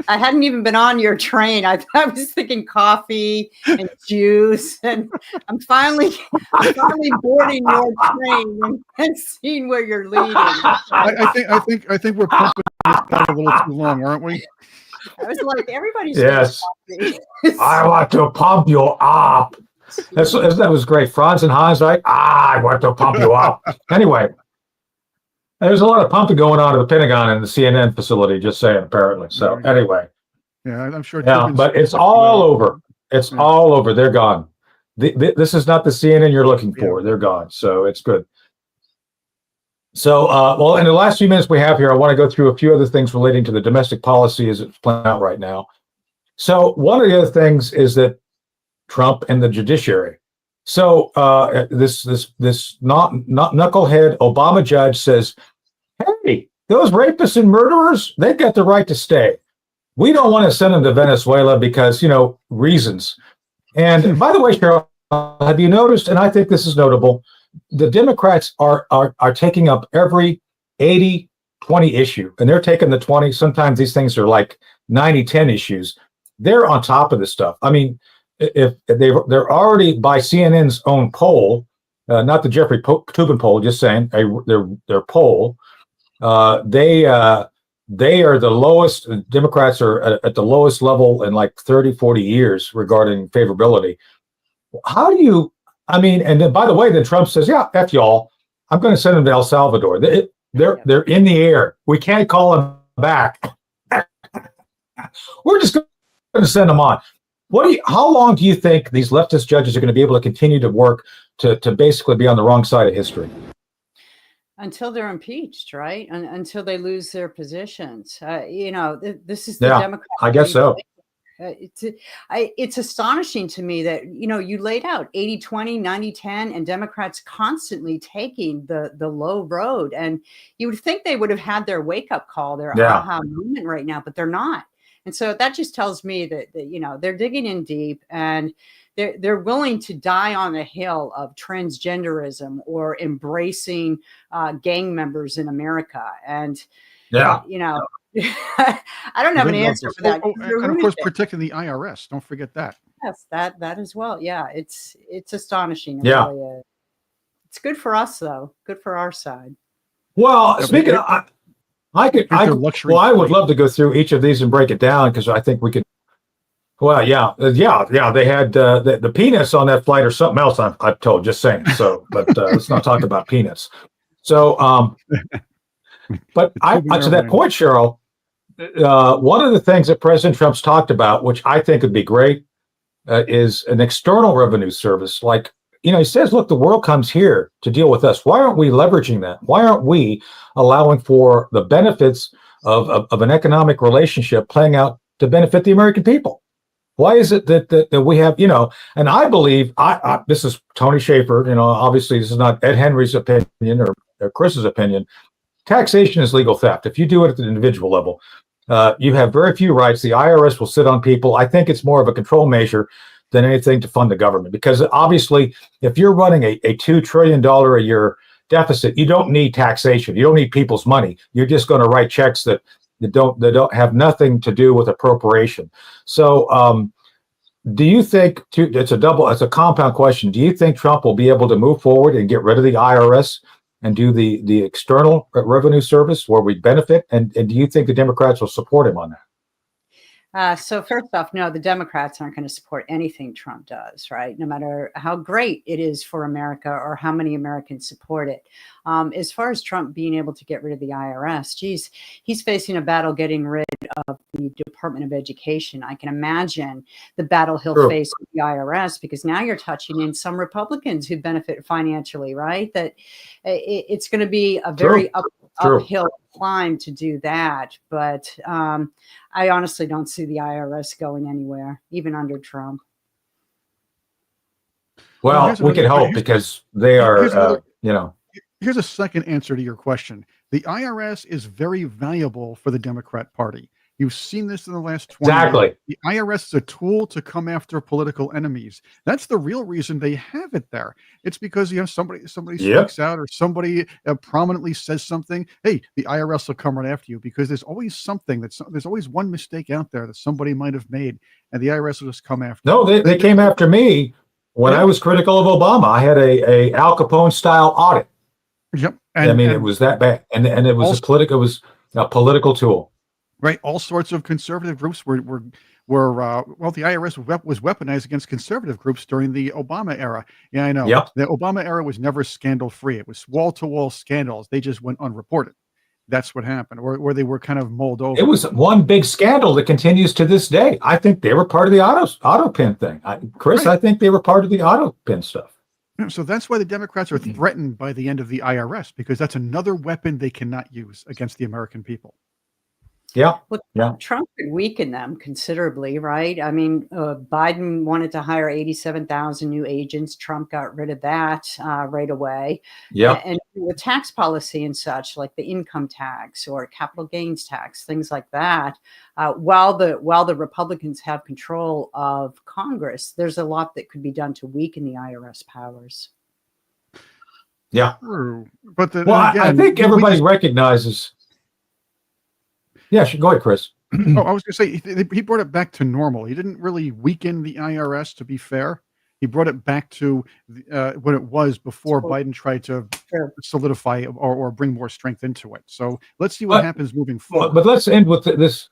I hadn't even been on your train. I was thinking coffee and juice, and I'm finally boarding your train and seeing where you're leading. I think we're pumping this down a little too long, aren't we? I was like, everybody's yes. I want to pump you up. That was great. Franz and Hans, right? I want to pump you up. Anyway, there's a lot of pumping going on at the Pentagon and the CNN facility. Just saying, apparently. So anyway, yeah, I'm sure. Yeah, but it's all over. It's all over. They're gone. This is not the CNN you're looking for. They're gone. So it's good. So, well, in the last few minutes we have here, I want to go through a few other things relating to the domestic policy as it's playing out right now. So one of the other things is that Trump and the judiciary. So this knucklehead Obama judge says, hey, those rapists and murderers, they've got the right to stay. We don't want to send them to Venezuela because, reasons. And by the way, Cheryl, have you noticed, and I think this is notable, the Democrats are taking up every 80-20 issue, and they're taking the 20. Sometimes these things are like 90-10 issues. They're on top of this stuff. I mean, if they're already by CNN's own poll, not the Jeffrey Toobin poll, just saying their poll, they are the lowest. Democrats are at the lowest level in like 30-40 years regarding favorability. How do you? I mean, and then by the way, then Trump says, "Yeah, F y'all, I'm going to send them to El Salvador. They're in the air. We can't call them back. We're just going to send them on." How long do you think these leftist judges are going to be able to continue to work to basically be on the wrong side of history? Until they're impeached, right? Until they lose their positions. This is the Democrat. I guess so. It's astonishing to me that, you laid out 80-20, 90-10, and Democrats constantly taking the low road. And you would think they would have had their wake-up call, their aha moment right now, but they're not. And so that just tells me that they're digging in deep, and they're willing to die on the hill of transgenderism or embracing gang members in America. And I don't have an answer for that. And of course, protecting the IRS. Don't forget that. Yes, that as well. Yeah, it's astonishing. Yeah, really, it's good for us though. Good for our side. Well, speaking of, I would love to go through each of these and break it down because I think we could. Well, yeah. They had the peanuts on that flight or something else. I'm told. Just saying. So, but let's not talk about peanuts. So, but to that point, Cheryl, one of the things that President Trump's talked about, which I think would be great, is an external revenue service. Like, he says, look, the world comes here to deal with us. Why aren't we leveraging that? Why aren't we allowing for the benefits of an economic relationship playing out to benefit the American people? Why is it that we have, and I believe, this is Tony Shaffer, obviously this is not Ed Henry's opinion or Chris's opinion. Taxation is legal theft. If you do it at the individual level, you have very few rights. The IRS will sit on people. I think it's more of a control measure than anything to fund the government, because obviously if you're running a $2 trillion a year deficit, you don't need taxation. You don't need people's money. You're just going to write checks that don't have nothing to do with appropriation. So do you think, it's a compound question, do you think Trump will be able to move forward and get rid of the IRS and do the external revenue service where we benefit? And do you think the Democrats will support him on that? So first off, no, the Democrats aren't going to support anything Trump does, right? No matter how great it is for America or how many Americans support it. As far as Trump being able to get rid of the IRS, geez, he's facing a battle getting rid of the Department of Education. I can imagine the battle he'll face with the IRS, because now you're touching in some Republicans who benefit financially, right? That it's going to be a very uphill climb to do that. But I honestly don't see the IRS going anywhere, even under Trump. Well, we can hope, because they are, Here's a second answer to your question. The IRS is very valuable for the Democrat Party. You've seen this in the last 20 years. The IRS is a tool to come after political enemies. That's the real reason they have it there. It's because somebody speaks out, or somebody prominently says something. Hey, the IRS will come right after you, because there's always something there's always one mistake out there that somebody might have made, and the IRS will just come after. No, they came after me when I was critical of Obama. I had a Al Capone style audit. Yep. It was that bad, and it was a political tool. Right, all sorts of conservative groups were the IRS was weaponized against conservative groups during the Obama era. Yeah, I know. Yep. The Obama era was never scandal free. It was wall to wall scandals. They just went unreported. That's what happened, or they were kind of mulled over. It was one big scandal that continues to this day. I think they were part of the auto pin thing. Chris, right. I think they were part of the auto pin stuff. So that's why the Democrats are threatened by the end of the IRS, because that's another weapon they cannot use against the American people. Yeah. Well, Trump could weaken them considerably, right? I mean, Biden wanted to hire 87,000 new agents. Trump got rid of that right away. Yeah. And with tax policy and such, like the income tax or capital gains tax, things like that, while the Republicans have control of Congress, there's a lot that could be done to weaken the IRS powers. Yeah. But I think everybody recognizes. Yeah, go ahead, Chris. I was going to say, he brought it back to normal. He didn't really weaken the IRS, to be fair. He brought it back to what it was before Biden tried to solidify or bring more strength into it. So let's see what happens moving forward. But let's end with this.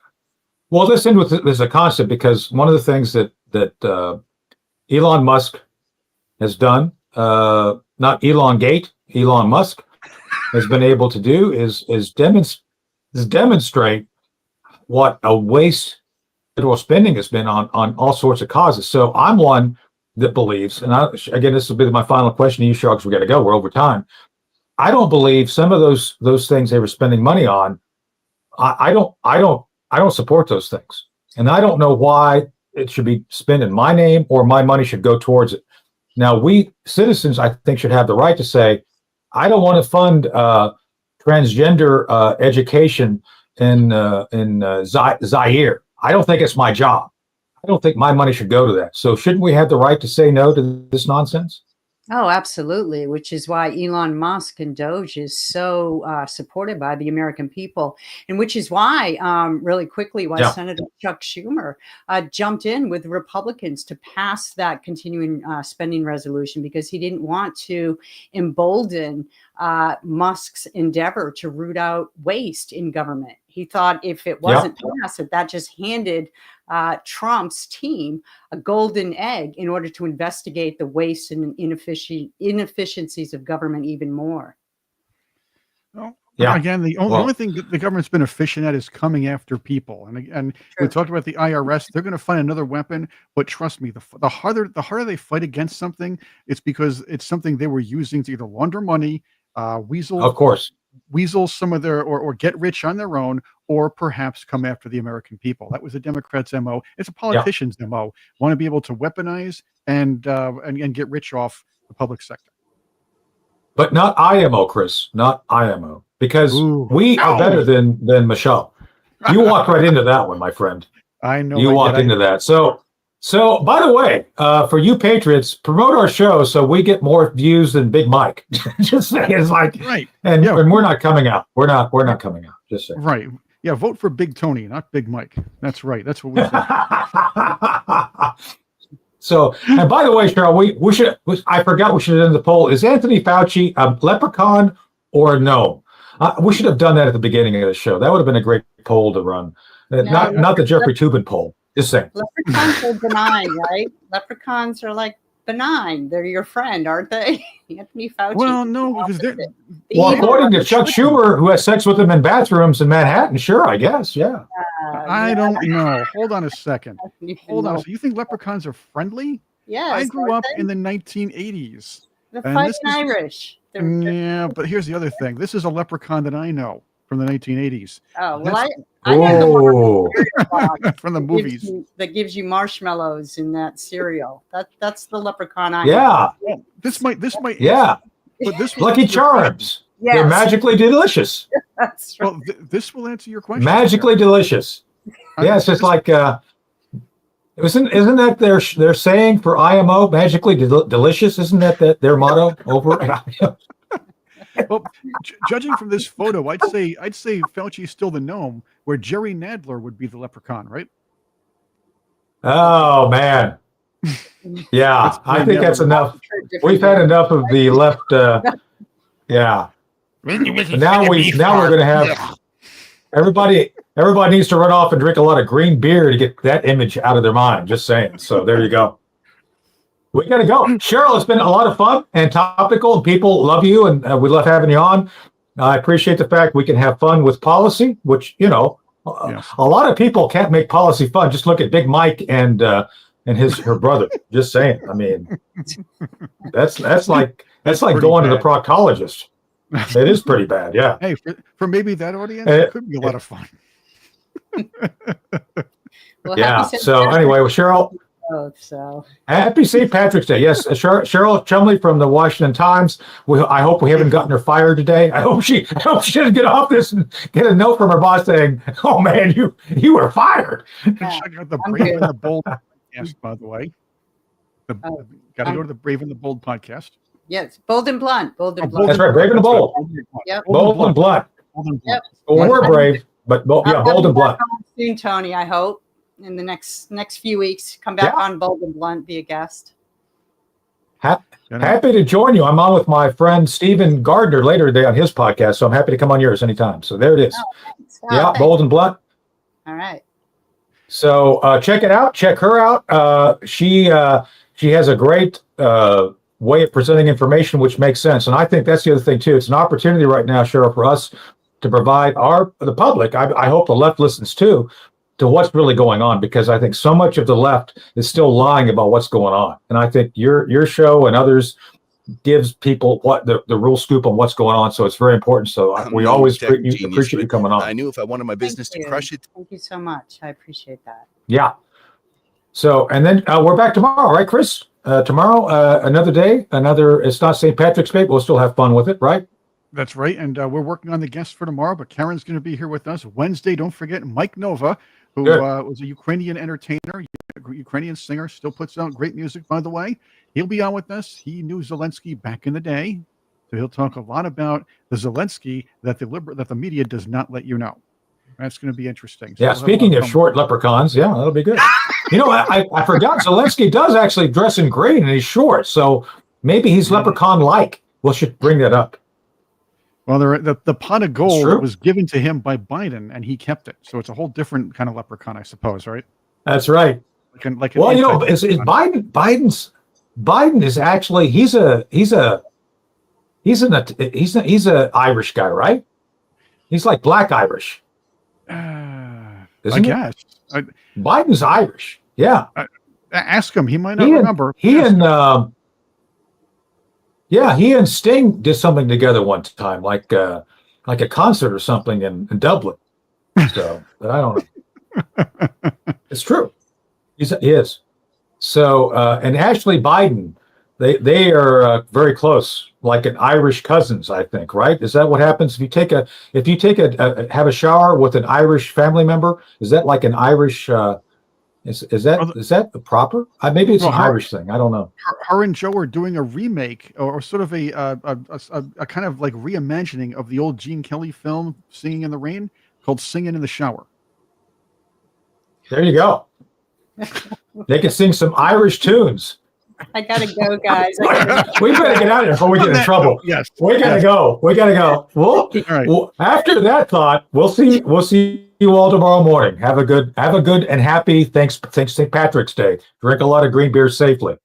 Well, let's end with this as a concept, because one of the things that Elon Musk has done, not Elon-gate, Elon Musk has been able to do is demonstrate what a waste federal spending has been on all sorts of causes. So I'm one that believes, and again, this will be my final question to you, Sharks. We got to go. We're over time. I don't believe some of those things they were spending money on. I don't support those things, and I don't know why it should be spent in my name or my money should go towards it. Now, we citizens, I think, should have the right to say, I don't want to fund transgender education in Zaire. I don't think it's my job. I don't think my money should go to that. So shouldn't we have the right to say no to this nonsense? Oh, absolutely. Which is why Elon Musk and Doge is so supported by the American people. And which is why, really quickly, Senator Chuck Schumer jumped in with Republicans to pass that continuing spending resolution, because he didn't want to embolden Musk's endeavor to root out waste in government. He thought if it wasn't passed, that just handed Trump's team a golden egg in order to investigate the waste and inefficiencies of government even more. Well, again, the only thing that the government's been efficient at is coming after people. And we talked about the IRS. They're going to find another weapon, but trust me, the harder they fight against something, it's because it's something they were using to either launder money, weasel some of their or get rich on their own, or perhaps come after the American people. That was the Democrats' MO. It's a politician's MO. Want to be able to weaponize and get rich off the public sector. But not IMO, Chris. Not IMO. Because we are better than Michelle. You walked right into that one, my friend. I know. You walked into that. So, by the way, for you Patriots, promote our show so we get more views than Big Mike. Just saying, it's like, right. And we're not coming out. We're not coming out. Just saying. Right. Yeah. Vote for Big Tony, not Big Mike. That's right. That's what we think. So, and by the way, Cheryl, I forgot we should end the poll. Is Anthony Fauci a leprechaun or a gnome? We should have done that at the beginning of the show. That would have been a great poll to run. Not the Jeffrey Toobin poll. Just saying. Leprechauns are benign, right? Leprechauns are like benign. They're your friend, aren't they? Anthony Fauci. Well, no, because they're Well, according to Chuck Schumer, who has sex with them in bathrooms in Manhattan, sure, I guess, yeah. I don't know. Hold on a second. Hold on. So you think leprechauns are friendly? Yes. I grew up in the 1980s. The fighting Irish. Yeah, but here's the other thing. This is a leprechaun that I know from the 1980s. Oh, well, I know the one from the movies that gives you marshmallows in that cereal. That's the leprechaun I know. Well, this might yeah. But this Lucky Charms. Yes. They're magically delicious. That's right. Well, this will answer your question. Magically delicious. Yeah, it's just like isn't that their saying for IMO, magically delicious? Isn't that their motto over at Well, judging from this photo, I'd say Fauci's still the gnome, where Jerry Nadler would be the leprechaun, right? Oh man, yeah, I think that's enough. We've had enough of the left. Yeah, now we're going to have everybody. Everybody needs to run off and drink a lot of green beer to get that image out of their mind. Just saying. So there you go. We got to go. Cheryl, it's been a lot of fun and topical, and people love you, and we love having you on. I appreciate the fact we can have fun with policy, which, a lot of people can't make policy fun. Just look at Big Mike and her brother. Just saying. I mean, that's like going to the proctologist. It is pretty bad. Yeah. Hey, for maybe that audience, it could be a lot of fun. Well, yeah. So anyway, Cheryl. So happy St. Patrick's Day. Yes, Cheryl Chumley from the Washington Times. I hope we haven't gotten her fired today. I hope she doesn't get off this and get a note from her boss saying, "Oh man, you were fired." Yeah, check out the Brave and the Bold podcast, by the way. Got to go to the Brave and the Bold podcast. Yes, Bold and Blunt. Bold and Blunt. That's right, Brave and the Bold. Yep. Bold and Blunt. Yep. Well, we're brave, but Bold and Blunt. Soon, Tony. I hope in the next few weeks, come back on Bold and Blunt, be a guest. Happy to join you. I'm on with my friend Stephen Gardner later today on his podcast, so I'm happy to come on yours anytime. So there it is. Thanks. Bold and Blunt. All right. So check it out. Check her out. She has a great way of presenting information, which makes sense. And I think that's the other thing too. It's an opportunity right now, Cheryl, for us to provide the public. I hope the left listens too, to what's really going on, because I think so much of the left is still lying about what's going on. And I think your show and others gives people what the real scoop on what's going on. So it's very important. So we always appreciate you coming on. I knew if I wanted my business to crush it. Thank you so much. I appreciate that. Yeah. So, and then we're back tomorrow, right, Chris? Tomorrow, another day, it's not St. Patrick's Day, but we'll still have fun with it, right? That's right. And we're working on the guests for tomorrow, but Karen's going to be here with us Wednesday. Don't forget Mike Nova, who was a Ukrainian entertainer, Ukrainian singer, still puts out great music, by the way. He'll be on with us. He knew Zelensky back in the day. So he'll talk a lot about the Zelensky that the media does not let you know. That's going to be interesting. So speaking of short leprechauns, that'll be good. I forgot Zelensky does actually dress in green and he's short. So maybe he's leprechaun-like. We should bring that up. Well, the pot of gold was given to him by Biden, and he kept it. So it's a whole different kind of leprechaun, I suppose, right? That's right. Biden is actually he's a Irish guy, right? He's like Black Irish. I guess. Biden's Irish. Yeah. Ask him. He might not remember. He and Sting did something together one time, like a concert or something in Dublin. So, but I don't know. It's true. He is. So, and Ashley Biden, they are very close, like an Irish cousins, I think. Right? Is that what happens if you have a shower with an Irish family member? Is that like an Irish? Is that proper? Maybe it's an Irish thing. I don't know. Her and Joe are doing a remake or sort of a kind of like reimagining of the old Gene Kelly film "Singing in the Rain" called "Singing in the Shower." There you go. They can sing some Irish tunes. I gotta go, guys. We better get out of here before we get in trouble. Yes. We gotta go. We gotta go. Well, right. well, after that thought, we'll see you all tomorrow morning. Have a good and happy St. Patrick's Day. Drink a lot of green beer safely.